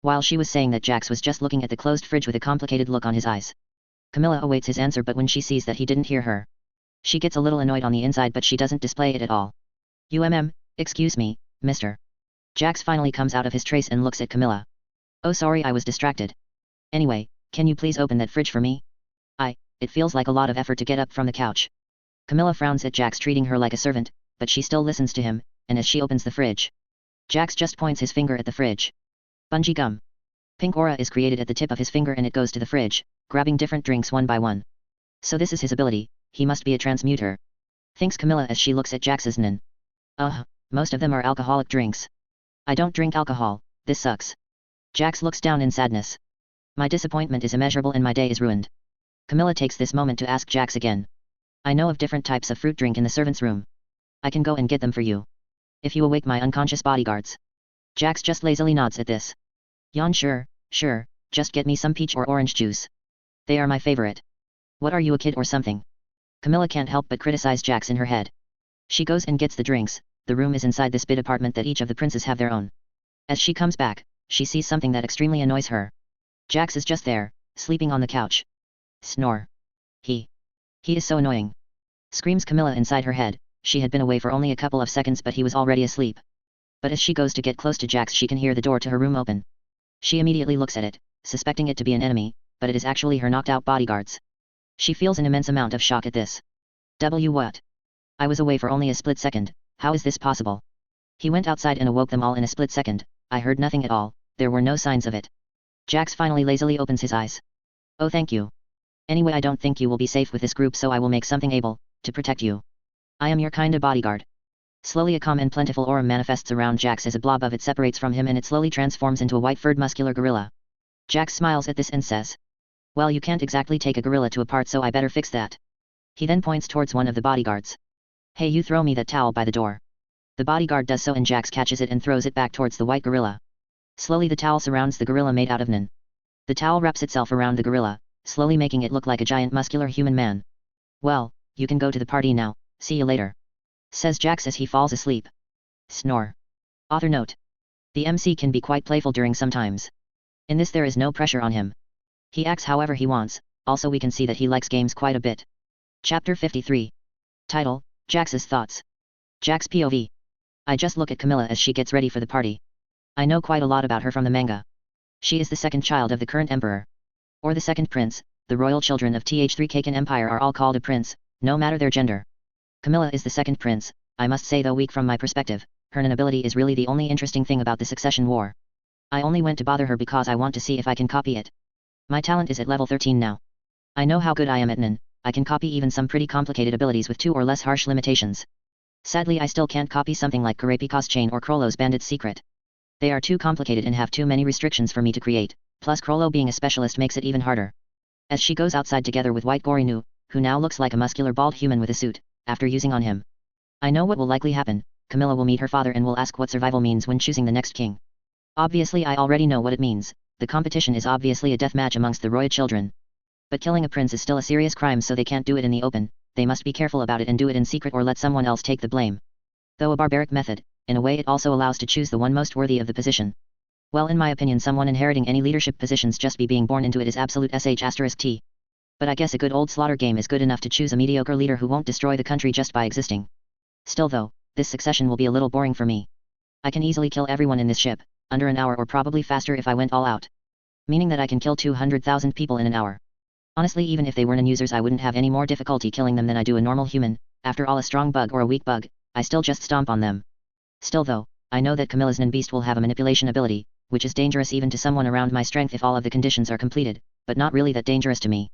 While she was saying that, Jax was just looking at the closed fridge with a complicated look on his eyes. Camilla awaits his answer, but when she sees that he didn't hear her, she gets a little annoyed on the inside, but she doesn't display it at all. Excuse me, mister. Jax finally comes out of his trace and looks at Camilla. Oh sorry, I was distracted. Anyway, can you please open that fridge for me? It feels like a lot of effort to get up from the couch. Camilla frowns at Jax treating her like a servant, but she still listens to him, and as she opens the fridge, Jax just points his finger at the fridge. Bungee gum. Pink aura is created at the tip of his finger and it goes to the fridge, grabbing different drinks one by one. So this is his ability, he must be a transmuter. Thinks Camilla as she looks at Jax's nin. Most of them are alcoholic drinks. I don't drink alcohol, this sucks. Jax looks down in sadness. My disappointment is immeasurable and my day is ruined. Camilla takes this moment to ask Jax again. I know of different types of fruit drink in the servant's room. I can go and get them for you. If you awake my unconscious bodyguards. Jax just lazily nods at this. Yawn sure, just get me some peach or orange juice. They are my favorite. What are you, a kid or something? Camilla can't help but criticize Jax in her head. She goes and gets the drinks, the room is inside this big apartment that each of the princes have their own. As she comes back, she sees something that extremely annoys her. Jax is just there, sleeping on the couch. Snore. He is so annoying. Screams Camilla inside her head, she had been away for only a couple of seconds but he was already asleep. But as she goes to get close to Jax she can hear the door to her room open. She immediately looks at it, suspecting it to be an enemy, but it is actually her knocked out bodyguards. She feels an immense amount of shock at this. What? I was away for only a split second, how is this possible? He went outside and awoke them all in a split second, I heard nothing at all, there were no signs of it. Jax finally lazily opens his eyes. Oh thank you. Anyway I don't think you will be safe with this group so I will make something able to protect you. I am your kinda bodyguard. Slowly a calm and plentiful aura manifests around Jax as a blob of it separates from him and it slowly transforms into a white-furred muscular gorilla. Jax smiles at this and says. Well you can't exactly take a gorilla to a part so I better fix that. He then points towards one of the bodyguards. Hey you throw me that towel by the door. The bodyguard does so and Jax catches it and throws it back towards the white gorilla. Slowly the towel surrounds the gorilla made out of nin. The towel wraps itself around the gorilla, slowly making it look like a giant muscular human man. Well, you can go to the party now, see you later. Says Jax as he falls asleep. Snore. Author note. The MC can be quite playful during some times. In this there is no pressure on him. He acts however he wants, also we can see that he likes games quite a bit. Chapter 53. Title, Jax's thoughts. Jax POV. I just look at Camilla as she gets ready for the party. I know quite a lot about her from the manga. She is the second child of the current emperor. Or the second prince, the royal children of Th3 Kaken Empire are all called a prince, no matter their gender. Camilla is the second prince, I must say though weak from my perspective, her ability is really the only interesting thing about the succession war. I only went to bother her because I want to see if I can copy it. My talent is at level 13 now. I know how good I am at nin, I can copy even some pretty complicated abilities with 2 or less harsh limitations. Sadly I still can't copy something like Kurapika's chain or Krollo's bandit's secret. They are too complicated and have too many restrictions for me to create, plus Krollo being a specialist makes it even harder. As she goes outside together with White Gorinu, who now looks like a muscular bald human with a suit, after using on him. I know what will likely happen, Camilla will meet her father and will ask what survival means when choosing the next king. Obviously I already know what it means, the competition is obviously a death match amongst the royal children. But killing a prince is still a serious crime so they can't do it in the open, they must be careful about it and do it in secret or let someone else take the blame. Though a barbaric method, in a way it also allows to choose the one most worthy of the position. Well in my opinion someone inheriting any leadership positions just be being born into it is absolute sh*t. But I guess a good old slaughter game is good enough to choose a mediocre leader who won't destroy the country just by existing. Still though, this succession will be a little boring for me. I can easily kill everyone in this ship, under an hour or probably faster if I went all out. Meaning that I can kill 200,000 people in an hour. Honestly even if they were non-users I wouldn't have any more difficulty killing them than I do a normal human, after all a strong bug or a weak bug, I still just stomp on them. Still though, I know that Camilla's nin beast will have a manipulation ability, which is dangerous even to someone around my strength if all of the conditions are completed, but not really that dangerous to me.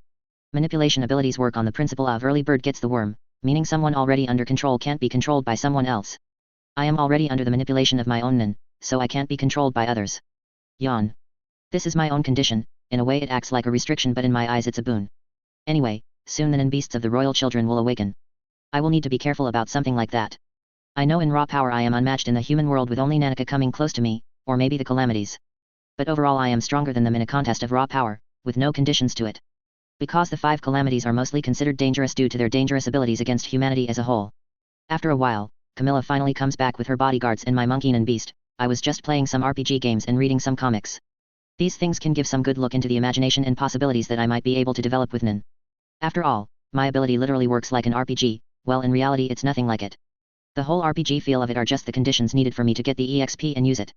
Manipulation abilities work on the principle of early bird gets the worm, meaning someone already under control can't be controlled by someone else. I am already under the manipulation of my own nin, so I can't be controlled by others. Yawn. This is my own condition, in a way it acts like a restriction but in my eyes it's a boon. Anyway, soon the nin beasts of the royal children will awaken. I will need to be careful about something like that. I know in raw power I am unmatched in the human world with only Nanika coming close to me, or maybe the calamities. But overall I am stronger than them in a contest of raw power, with no conditions to it. Because the 5 calamities are mostly considered dangerous due to their dangerous abilities against humanity as a whole. After a while, Camilla finally comes back with her bodyguards and my monkey and beast. I was just playing some RPG games and reading some comics. These things can give some good look into the imagination and possibilities that I might be able to develop with nin. After all, my ability literally works like an RPG, well in reality it's nothing like it. The whole RPG feel of it are just the conditions needed for me to get the EXP and use it.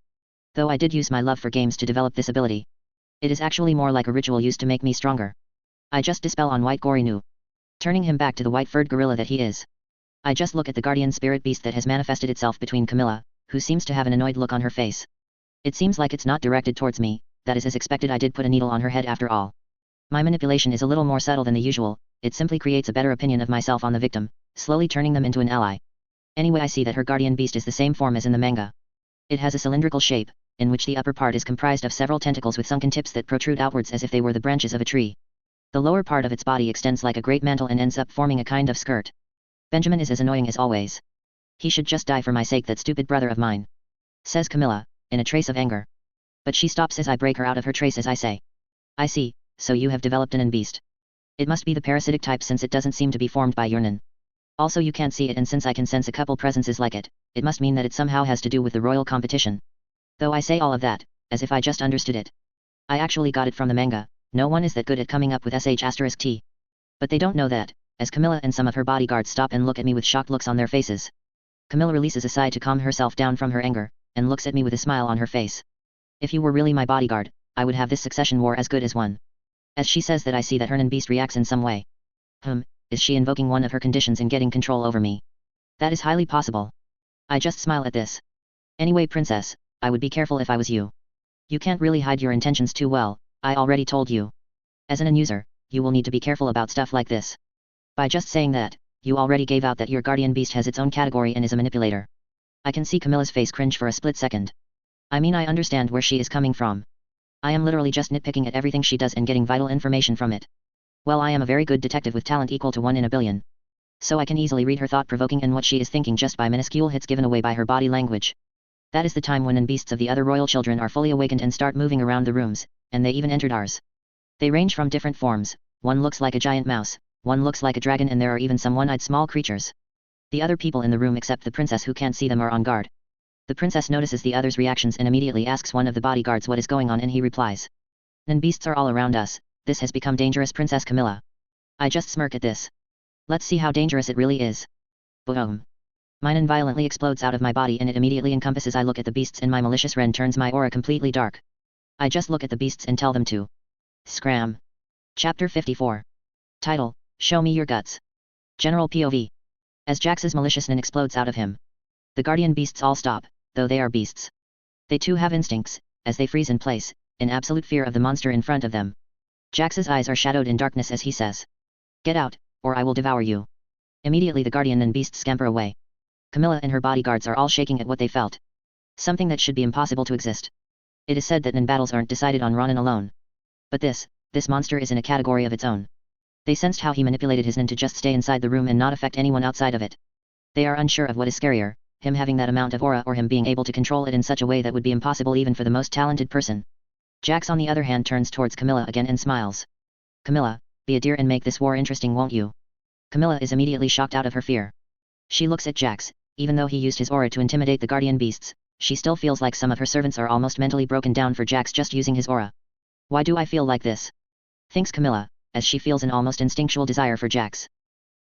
Though I did use my love for games to develop this ability. It is actually more like a ritual used to make me stronger. I just dispel on White Gorinu. Turning him back to the white-furred gorilla that he is. I just look at the guardian spirit beast that has manifested itself between Camilla, who seems to have an annoyed look on her face. It seems like it's not directed towards me, that is as expected. I did put a needle on her head after all. My manipulation is a little more subtle than the usual, it simply creates a better opinion of myself on the victim, slowly turning them into an ally. Anyway, I see that her guardian beast is the same form as in the manga. It has a cylindrical shape, in which the upper part is comprised of several tentacles with sunken tips that protrude outwards as if they were the branches of a tree. The lower part of its body extends like a great mantle and ends up forming a kind of skirt. Benjamin is as annoying as always. He should just die for my sake, that stupid brother of mine, says Camilla, in a trace of anger. But she stops as I break her out of her trace as I say. I see, so you have developed an beast. It must be the parasitic type since it doesn't seem to be formed by your nin. Also you can't see it, and since I can sense a couple presences like it must mean that it somehow has to do with the royal competition. Though I say all of that, as if I just understood it. I actually got it from the manga, no one is that good at coming up with HxT. But they don't know that, as Camilla and some of her bodyguards stop and look at me with shocked looks on their faces. Camilla releases a sigh to calm herself down from her anger, and looks at me with a smile on her face. If you were really my bodyguard, I would have this succession war as good as won. As she says that, I see that her beast reacts in some way. Is she invoking one of her conditions in getting control over me? That is highly possible. I just smile at this. Anyway, princess, I would be careful if I was you. You can't really hide your intentions too well, I already told you. As an user, you will need to be careful about stuff like this. By just saying that, you already gave out that your guardian beast has its own category and is a manipulator. I can see Camilla's face cringe for a split second. I mean, I understand where she is coming from. I am literally just nitpicking at everything she does and getting vital information from it. Well, I am a very good detective with talent equal to 1 in a billion. So I can easily read her thought-provoking and what she is thinking just by minuscule hits given away by her body language. That is the time when beasts of the other royal children are fully awakened and start moving around the rooms, and they even entered ours. They range from different forms, one looks like a giant mouse, one looks like a dragon, and there are even some one-eyed small creatures. The other people in the room except the princess who can't see them are on guard. The princess notices the others' reactions and immediately asks one of the bodyguards what is going on, and he replies. Beasts are all around us, this has become dangerous, Princess Camilla. I just smirk at this. Let's see how dangerous it really is. Boom. Mine violently explodes out of my body and it immediately encompasses. I look at the beasts and my malicious ren turns my aura completely dark. I just look at the beasts and tell them to scram. Chapter 54. Title, Show Me Your Guts. General POV. As Jax's malicious nin explodes out of him, the guardian beasts all stop, though they are beasts. They too have instincts, as they freeze in place, in absolute fear of the monster in front of them. Jax's eyes are shadowed in darkness as he says, "Get out, or I will devour you." Immediately the guardian and beasts scamper away. Camilla and her bodyguards are all shaking at what they felt. Something that should be impossible to exist. It is said that nin battles aren't decided on Ronin alone. But this monster is in a category of its own. They sensed how he manipulated his nin to just stay inside the room and not affect anyone outside of it. They are unsure of what is scarier, him having that amount of aura or him being able to control it in such a way that would be impossible even for the most talented person. Jax on the other hand turns towards Camilla again and smiles. "Camilla, be a dear and make this war interesting, won't you?" Camilla is immediately shocked out of her fear. She looks at Jax. Even though he used his aura to intimidate the guardian beasts, she still feels like some of her servants are almost mentally broken down for Jax just using his aura. "Why do I feel like this?" thinks Camilla, as she feels an almost instinctual desire for Jax.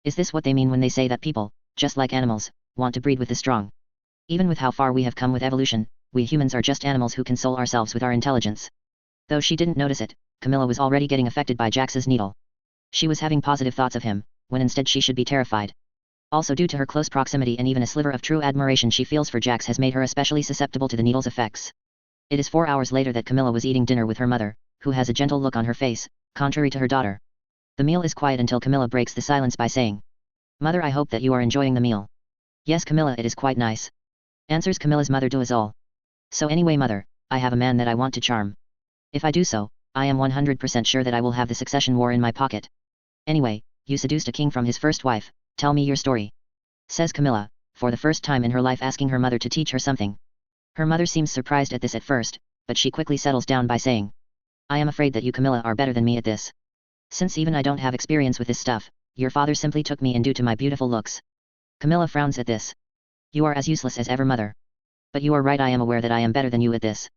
Is this what they mean when they say that people, just like animals, want to breed with the strong? Even with how far we have come with evolution, we humans are just animals who console ourselves with our intelligence. Though she didn't notice it, Camilla was already getting affected by Jax's needle. She was having positive thoughts of him, when instead she should be terrified. Also due to her close proximity and even a sliver of true admiration she feels for Jax has made her especially susceptible to the needle's effects. It is 4 hours later that Camilla was eating dinner with her mother, who has a gentle look on her face, contrary to her daughter. The meal is quiet until Camilla breaks the silence by saying, "Mother, I hope that you are enjoying the meal." "Yes, Camilla, it is quite nice," answers Camilla's mother Duazol. "So anyway, mother, I have a man that I want to charm. If I do so, I am 100% sure that I will have the succession war in my pocket." "Anyway, you seduced a king from his first wife, tell me your story," says Camilla, for the first time in her life asking her mother to teach her something. Her mother seems surprised at this at first, but she quickly settles down by saying, "I am afraid that you, Camilla, are better than me at this. Since even I don't have experience with this stuff, your father simply took me in due to my beautiful looks." Camilla frowns at this. "You are as useless as ever, mother. But you are right, I am aware that I am better than you at this.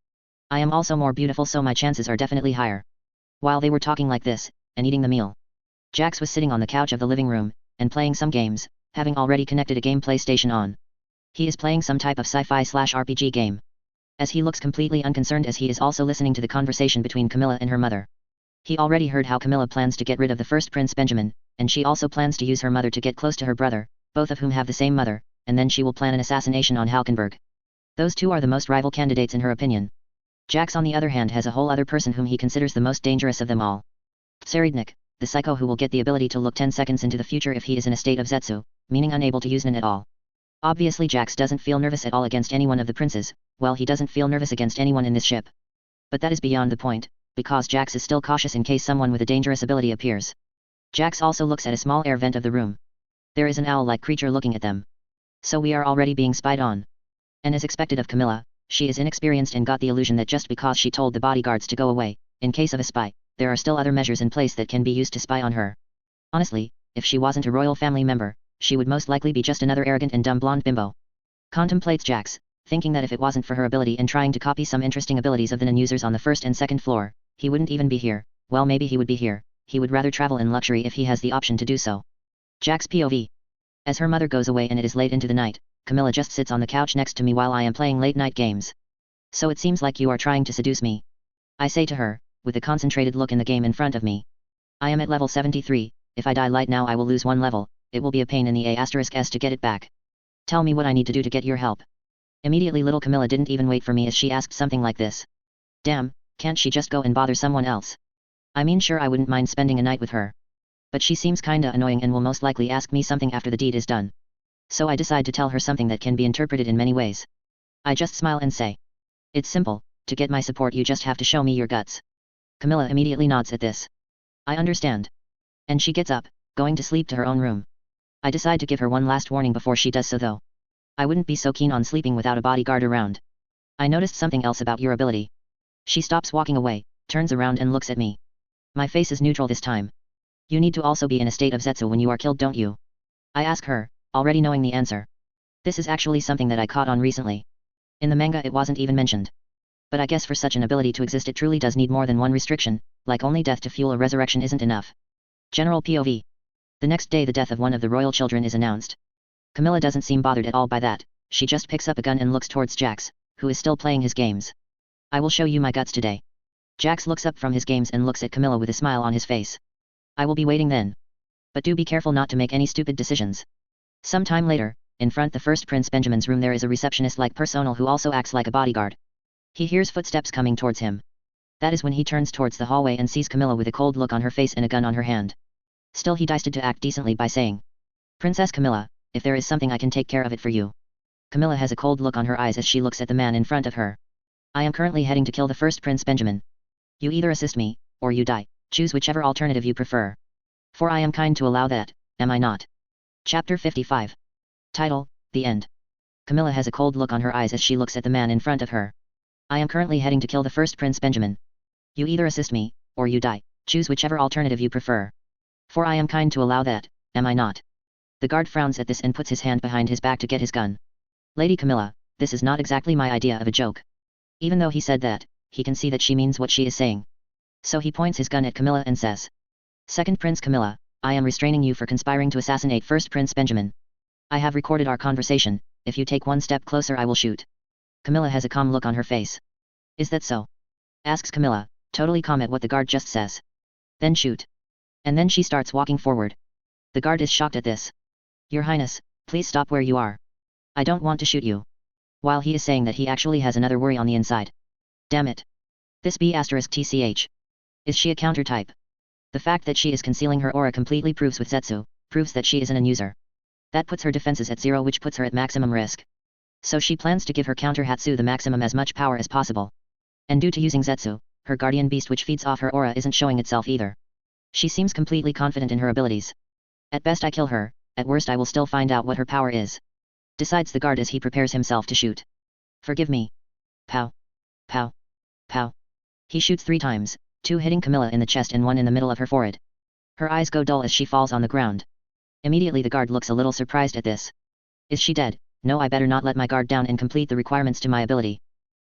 I am also more beautiful, so my chances are definitely higher." While they were talking like this, and eating the meal, Jax was sitting on the couch of the living room, and playing some games, having already connected a gameplay station on. He is playing some type of sci-fi/RPG game. As he looks completely unconcerned as he is also listening to the conversation between Camilla and her mother. He already heard how Camilla plans to get rid of the first Prince Benjamin, and she also plans to use her mother to get close to her brother, both of whom have the same mother, and then she will plan an assassination on Halkenberg. Those two are the most rival candidates in her opinion. Jax on the other hand has a whole other person whom he considers the most dangerous of them all. Tserednik, the psycho who will get the ability to look 10 seconds into the future if he is in a state of Zetsu, meaning unable to use Nen at all. Obviously Jax doesn't feel nervous at all against any one of the princes, well he doesn't feel nervous against anyone in this ship. But that is beyond the point, because Jax is still cautious in case someone with a dangerous ability appears. Jax also looks at a small air vent of the room. There is an owl-like creature looking at them. So we are already being spied on. And as expected of Camilla, she is inexperienced and got the illusion that just because she told the bodyguards to go away, in case of a spy, there are still other measures in place that can be used to spy on her. Honestly, if she wasn't a royal family member, she would most likely be just another arrogant and dumb blonde bimbo. Contemplates Jax, thinking that if it wasn't for her ability in trying to copy some interesting abilities of the Nen users on the first and second floor, he wouldn't even be here. Well, maybe he would be here, he would rather travel in luxury if he has the option to do so. Jax POV. As her mother goes away and it is late into the night, Camilla just sits on the couch next to me while I am playing late-night games. So it seems like you are trying to seduce me. I say to her, with a concentrated look in the game in front of me. I am at level 73, if I die light now I will lose 1 level, it will be a pain in the A*s to get it back. Tell me what I need to do to get your help. Immediately little Camilla didn't even wait for me as she asked something like this. Damn, can't she just go and bother someone else? I mean sure I wouldn't mind spending a night with her. But she seems kinda annoying and will most likely ask me something after the deed is done. So I decide to tell her something that can be interpreted in many ways. I just smile and say. It's simple, to get my support you just have to show me your guts. Camilla immediately nods at this. I understand. And she gets up, going to sleep to her own room. I decide to give her one last warning before she does so though. I wouldn't be so keen on sleeping without a bodyguard around. I noticed something else about your ability. She stops walking away, turns around and looks at me. My face is neutral this time. You need to also be in a state of Zetsu when you are killed, don't you? I ask her, already knowing the answer. This is actually something that I caught on recently. In the manga it wasn't even mentioned. But I guess for such an ability to exist it truly does need more than one restriction, like only death to fuel a resurrection isn't enough. General POV. The next day the death of one of the royal children is announced. Camilla doesn't seem bothered at all by that, she just picks up a gun and looks towards Jax, who is still playing his games. I will show you my guts today. Jax looks up from his games and looks at Camilla with a smile on his face. I will be waiting then. But do be careful not to make any stupid decisions. Some time later, in front the first Prince Benjamin's room there is a receptionist-like personnel who also acts like a bodyguard. He hears footsteps coming towards him. That is when he turns towards the hallway and sees Camilla with a cold look on her face and a gun on her hand. Still he decided to act decently by saying. Princess Camilla, if there is something I can take care of it for you. Camilla has a cold look on her eyes as she looks at the man in front of her. I am currently heading to kill the first Prince Benjamin. You either assist me, or you die, choose whichever alternative you prefer. For I am kind to allow that, am I not? Chapter 55. Title, The End. Camilla has a cold look on her eyes as she looks at the man in front of her. I am currently heading to kill the first Prince Benjamin. You either assist me, or you die, choose whichever alternative you prefer. For I am kind to allow that, am I not? The guard frowns at this and puts his hand behind his back to get his gun. Lady Camilla, this is not exactly my idea of a joke. Even though he said that, he can see that she means what she is saying. So he points his gun at Camilla and says. Second Prince Camilla, I am restraining you for conspiring to assassinate first Prince Benjamin. I have recorded our conversation, if you take one step closer I will shoot. Camilla has a calm look on her face. Is that so? Asks Camilla, totally calm at what the guard just says. Then shoot. And then she starts walking forward. The guard is shocked at this. Your Highness, please stop where you are. I don't want to shoot you. While he is saying that he actually has another worry on the inside. Damn it. This B*TCH. Is she a counter type? The fact that she is concealing her aura completely proves with Zetsu, proves that she is an user. That puts her defenses at 0 which puts her at maximum risk. So she plans to give her counter Hatsu the maximum as much power as possible. And due to using Zetsu, her guardian beast which feeds off her aura isn't showing itself either. She seems completely confident in her abilities. At best I kill her, at worst I will still find out what her power is. Decides the guard as he prepares himself to shoot. Forgive me. Pow. Pow. Pow. He shoots 3 times, 2 hitting Camilla in the chest and 1 in the middle of her forehead. Her eyes go dull as she falls on the ground. Immediately the guard looks a little surprised at this. Is she dead? No, I better not let my guard down and complete the requirements to my ability.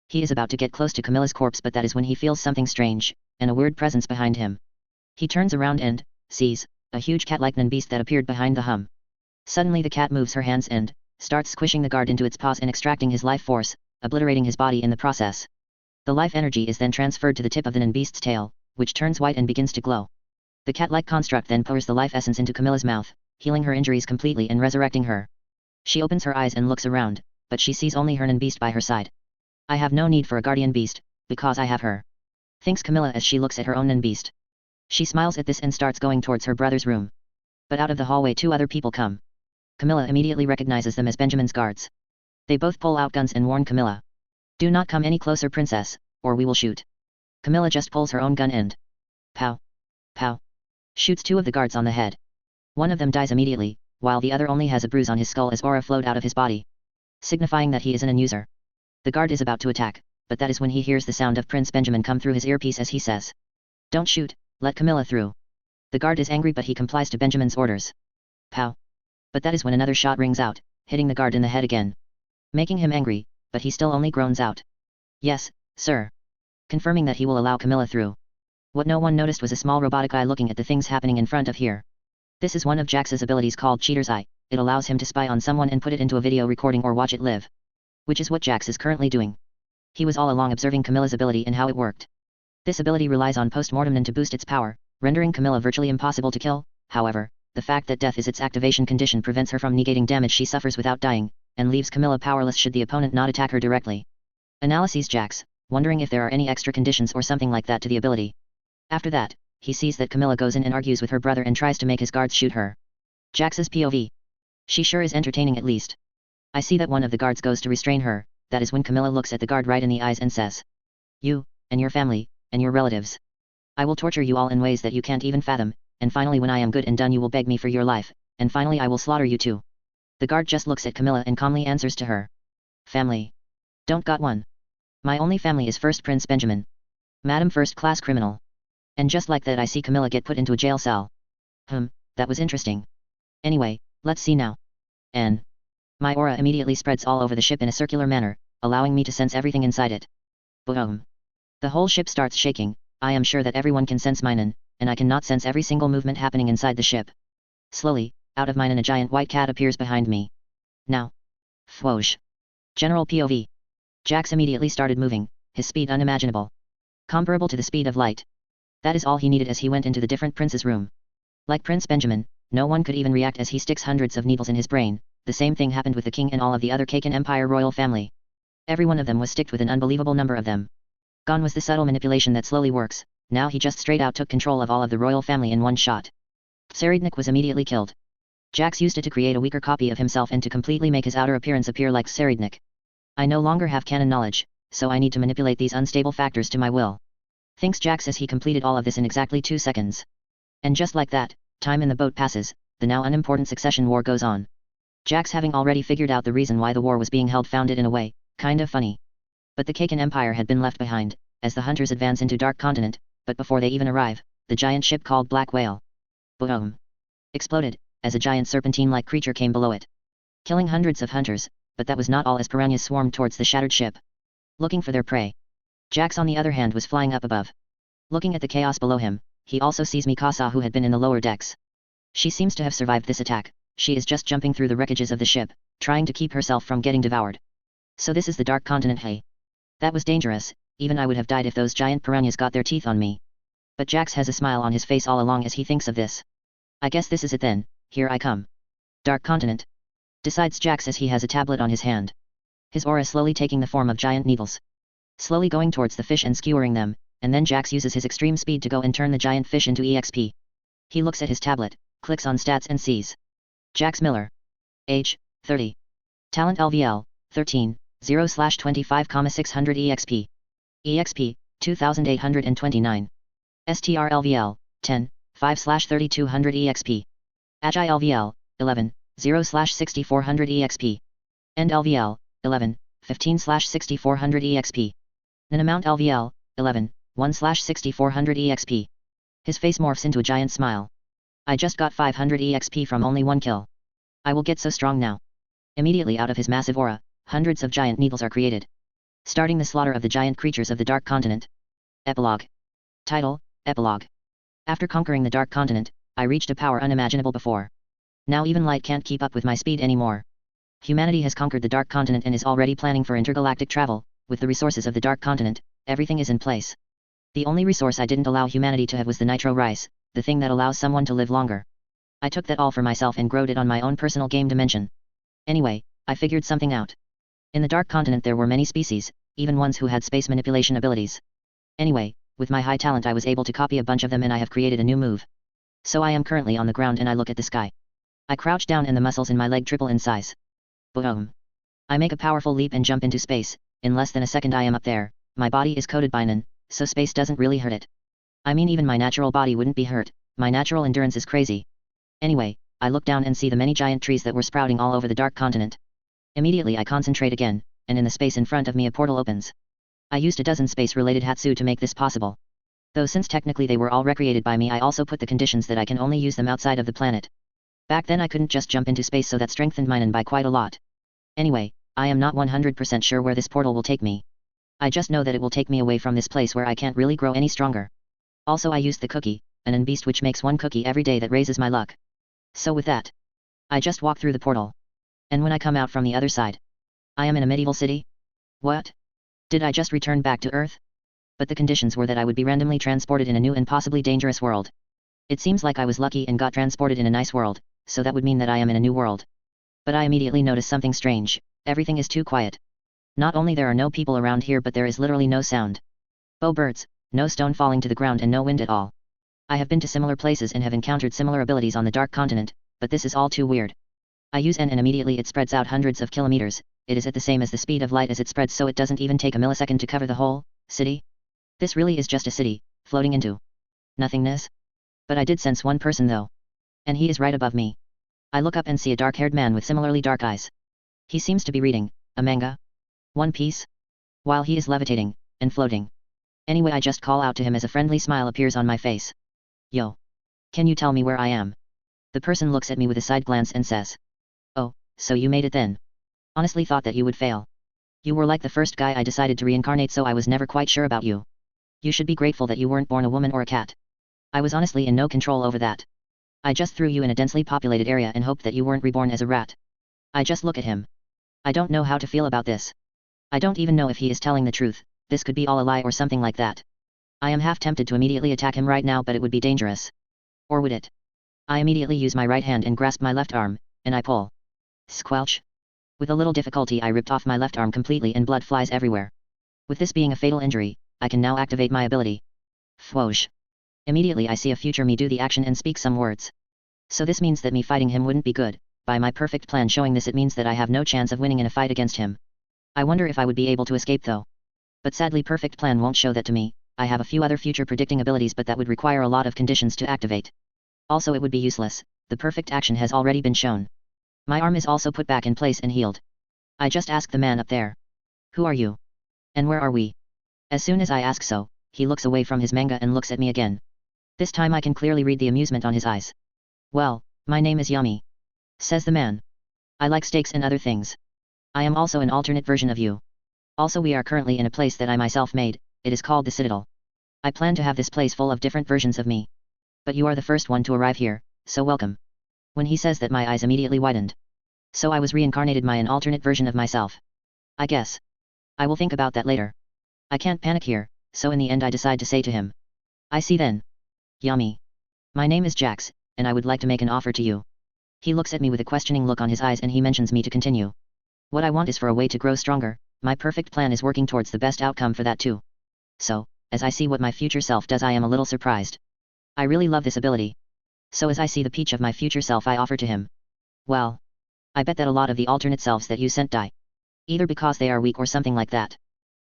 He is about to get close to Camilla's corpse but that is when he feels something strange, and a weird presence behind him. He turns around and sees a huge cat-like Nen beast that appeared behind the hum. Suddenly the cat moves her hands and starts squishing the guard into its paws and extracting his life force, obliterating his body in the process. The life energy is then transferred to the tip of the Nen beast's tail, which turns white and begins to glow. The cat-like construct then pours the life essence into Camilla's mouth, healing her injuries completely and resurrecting her. She opens her eyes and looks around, but she sees only her Nan beast by her side. I have no need for a guardian beast, because I have her, thinks Camilla as she looks at her own Nan beast. She smiles at this and starts going towards her brother's room. But out of the hallway 2 other people come. Camilla immediately recognizes them as Benjamin's guards. They both pull out guns and warn Camilla. Do not come any closer, princess, or we will shoot. Camilla just pulls her own gun and pow, pow, shoots 2 of the guards on the head. One of them dies immediately, while the other only has a bruise on his skull as aura flowed out of his body, signifying that he is an user. The guard is about to attack, but that is when he hears the sound of Prince Benjamin come through his earpiece as he says, "Don't shoot, let Camilla through." The guard is angry but he complies to Benjamin's orders. Pow. But that is when another shot rings out, hitting the guard in the head again, making him angry, but he still only groans out, "Yes, sir," confirming that he will allow Camilla through. What no one noticed was a small robotic eye looking at the things happening in front of here. This is one of Jax's abilities called Cheater's Eye. It allows him to spy on someone and put it into a video recording or watch it live. Which is what Jax is currently doing. He was all along observing Camilla's ability and how it worked. This ability relies on post-mortem Nan to boost its power, rendering Camilla virtually impossible to kill. However, the fact that death is its activation condition prevents her from negating damage she suffers without dying, and leaves Camilla powerless should the opponent not attack her directly. Analyses Jax, wondering if there are any extra conditions or something like that to the ability. After that, he sees that Camilla goes in and argues with her brother and tries to make his guards shoot her. Jax's POV. She sure is entertaining at least. I see that one of the guards goes to restrain her. That is when Camilla looks at the guard right in the eyes and says, "You, and your family, and your relatives. I will torture you all in ways that you can't even fathom, and finally when I am good and done you will beg me for your life, and finally I will slaughter you too." The guard just looks at Camilla and calmly answers to her. "Family. Don't got one. My only family is first Prince Benjamin. Madam first class criminal." And just like that I see Camilla get put into a jail cell. That was interesting. Anyway, let's see now. And my aura immediately spreads all over the ship in a circular manner, allowing me to sense everything inside it. Boom. The whole ship starts shaking. I am sure that everyone can sense mine, and I cannot sense every single movement happening inside the ship. Slowly, out of mine a giant white cat appears behind me. Now. Whoosh. General POV. Jax immediately started moving, his speed unimaginable. Comparable to the speed of light. That is all he needed as he went into the different prince's room. Like Prince Benjamin, no one could even react as he sticks hundreds of needles in his brain. The same thing happened with the king and all of the other Kaken Empire royal family. Every one of them was sticked with an unbelievable number of them. Gone was the subtle manipulation that slowly works. Now he just straight out took control of all of the royal family in one shot. Tserednik was immediately killed. Jax used it to create a weaker copy of himself and to completely make his outer appearance appear like Tserednik. I no longer have canon knowledge, so I need to manipulate these unstable factors to my will. Thinks Jax as he completed all of this in exactly 2 seconds. And just like that, time in the boat passes, the now unimportant succession war goes on. Jax having already figured out the reason why the war was being held found it in a way, kind of funny. But the Kaken Empire had been left behind, as the hunters advance into Dark Continent, but before they even arrive, the giant ship called Black Whale. Boom. Exploded, as a giant serpentine-like creature came below it. Killing hundreds of hunters, but that was not all as piranhas swarmed towards the shattered ship, looking for their prey. Jax on the other hand was flying up above. Looking at the chaos below him, he also sees Mikasa who had been in the lower decks. She seems to have survived this attack. She is just jumping through the wreckages of the ship, trying to keep herself from getting devoured. So this is the Dark Continent, hey. That was dangerous, even I would have died if those giant piranhas got their teeth on me. But Jax has a smile on his face all along as he thinks of this. I guess this is it then, here I come. Dark Continent. Decides Jax as he has a tablet on his hand. His aura slowly taking the form of giant needles. Slowly going towards the fish and skewering them, and then Jax uses his extreme speed to go and turn the giant fish into EXP. He looks at his tablet, clicks on stats and sees. Jax Miller. Age, 30. Talent LVL, 13, 0/25,600 EXP. EXP, 2829. STR LVL, 10, 5/3200 EXP. AGI LVL, 11, 0/6400 EXP. End LVL, 11, 15/6400 EXP. Nan amount LVL, 11, 1/6400 EXP. His face morphs into a giant smile. I just got 500 EXP from only one kill. I will get so strong now. Immediately out of his massive aura, hundreds of giant needles are created, starting the slaughter of the giant creatures of the Dark Continent. Epilogue. Title, Epilogue. After conquering the Dark Continent, I reached a power unimaginable before. Now even light can't keep up with my speed anymore. Humanity has conquered the Dark Continent and is already planning for intergalactic travel. With the resources of the Dark Continent, everything is in place. The only resource I didn't allow humanity to have was the nitro rice, the thing that allows someone to live longer. I took that all for myself and growed it on my own personal game dimension. Anyway, I figured something out. In the Dark Continent there were many species, even ones who had space manipulation abilities. Anyway, with my high talent I was able to copy a bunch of them and I have created a new move. So I am currently on the ground and I look at the sky. I crouch down and the muscles in my leg triple in size. Boom. I make a powerful leap and jump into space. In less than a second I am up there. My body is coated by NaN, so space doesn't really hurt it. I mean even my natural body wouldn't be hurt, my natural endurance is crazy. Anyway, I look down and see the many giant trees that were sprouting all over the Dark Continent. Immediately I concentrate again, and in the space in front of me a portal opens. I used a dozen space-related HxH to make this possible. Though since technically they were all recreated by me I also put the conditions that I can only use them outside of the planet. Back then I couldn't just jump into space, so that strengthened my NaN by quite a lot. Anyway, I am not 100% sure where this portal will take me. I just know that it will take me away from this place where I can't really grow any stronger. Also I used the cookie, an NaN beast which makes one cookie every day that raises my luck. So with that, I just walk through the portal. And when I come out from the other side, I am in a medieval city? What? Did I just return back to Earth? But the conditions were that I would be randomly transported in a new and possibly dangerous world. It seems like I was lucky and got transported in a nice world, so that would mean that I am in a new world. But I immediately notice something strange. Everything is too quiet. Not only there are no people around here, but there is literally no sound. Oh birds, no stone falling to the ground and no wind at all. I have been to similar places and have encountered similar abilities on the Dark Continent, but this is all too weird. I use NaN and immediately it spreads out hundreds of kilometers. It is at the same as the speed of light as it spreads, so it doesn't even take a millisecond to cover the whole city. This really is just a city, floating into nothingness. But I did sense one person though. And he is right above me. I look up and see a dark-haired man with similarly dark eyes. He seems to be reading a manga. One Piece? While he is levitating and floating. Anyway, I just call out to him as a friendly smile appears on my face. Yo. Can you tell me where I am? The person looks at me with a side glance and says. Oh, so you made it then. Honestly thought that you would fail. You were like the first guy I decided to reincarnate, so I was never quite sure about you. You should be grateful that you weren't born a woman or a cat. I was honestly in no control over that. I just threw you in a densely populated area and hoped that you weren't reborn as a rat. I just look at him. I don't know how to feel about this. I don't even know if he is telling the truth. This could be all a lie or something like that. I am half tempted to immediately attack him right now, but it would be dangerous. Or would it? I immediately use my right hand and grasp my left arm, and I pull. Squelch. With a little difficulty I ripped off my left arm completely and blood flies everywhere. With this being a fatal injury, I can now activate my ability. Whoosh. Immediately I see a future me do the action and speak some words. So this means that me fighting him wouldn't be good. By my perfect plan showing this, it means that I have no chance of winning in a fight against him. I wonder if I would be able to escape though. But sadly perfect plan won't show that to me. I have a few other future predicting abilities, but that would require a lot of conditions to activate. Also it would be useless. The perfect action has already been shown. My arm is also put back in place and healed. I just ask the man up there. Who are you? And where are we? As soon as I ask so, he looks away from his manga and looks at me again. This time I can clearly read the amusement on his eyes. Well, my name is Yummy. Says the man. I like steaks and other things. I am also an alternate version of you. Also we are currently in a place that I myself made, it is called the Citadel. I plan to have this place full of different versions of me. But you are the first one to arrive here, so welcome. When he says that my eyes immediately widened. So I was reincarnated by an alternate version of myself. I guess. I will think about that later. I can't panic here, so in the end I decide to say to him. I see then. Yummy. My name is Jax, and I would like to make an offer to you. He looks at me with a questioning look on his eyes and he mentions me to continue. What I want is for a way to grow stronger, my perfect plan is working towards the best outcome for that too. So, as I see what my future self does, I am a little surprised. I really love this ability. So as I see the peach of my future self, I offer to him. Well, I bet that a lot of the alternate selves that you sent die. Either because they are weak or something like that.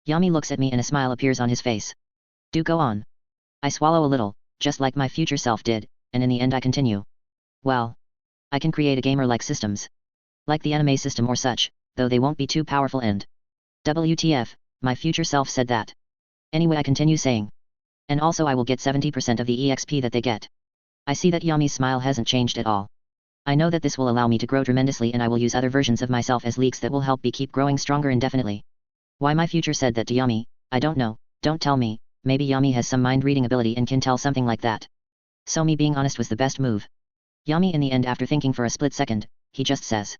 Yummy looks at me and a smile appears on his face. Do go on. I swallow a little, just like my future self did, and in the end I continue. Well, I can create a gamer-like systems. Like the anime system or such, though they won't be too powerful and WTF, my future self said that. Anyway I continue saying. And also I will get 70% of the EXP that they get. I see that Yummy's smile hasn't changed at all. I know that this will allow me to grow tremendously and I will use other versions of myself as leaks that will help me keep growing stronger indefinitely. Why my future said that to Yummy, I don't know, don't tell me, maybe Yummy has some mind-reading ability and can tell something like that. So me being honest was the best move. Yummy in the end, after thinking for a split second, he just says.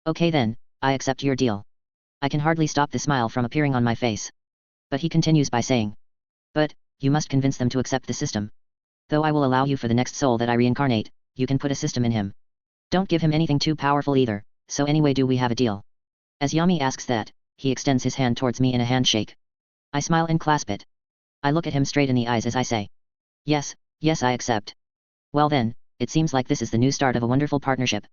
Okay then, I accept your deal. I can hardly stop the smile from appearing on my face. But he continues by saying. But, you must convince them to accept the system. Though I will allow you for the next soul that I reincarnate, you can put a system in him. Don't give him anything too powerful either, so anyway do we have a deal? As Yami asks that, he extends his hand towards me in a handshake. I smile and clasp it. I look at him straight in the eyes as I say. Yes, yes I accept. Well then, it seems like this is the new start of a wonderful partnership,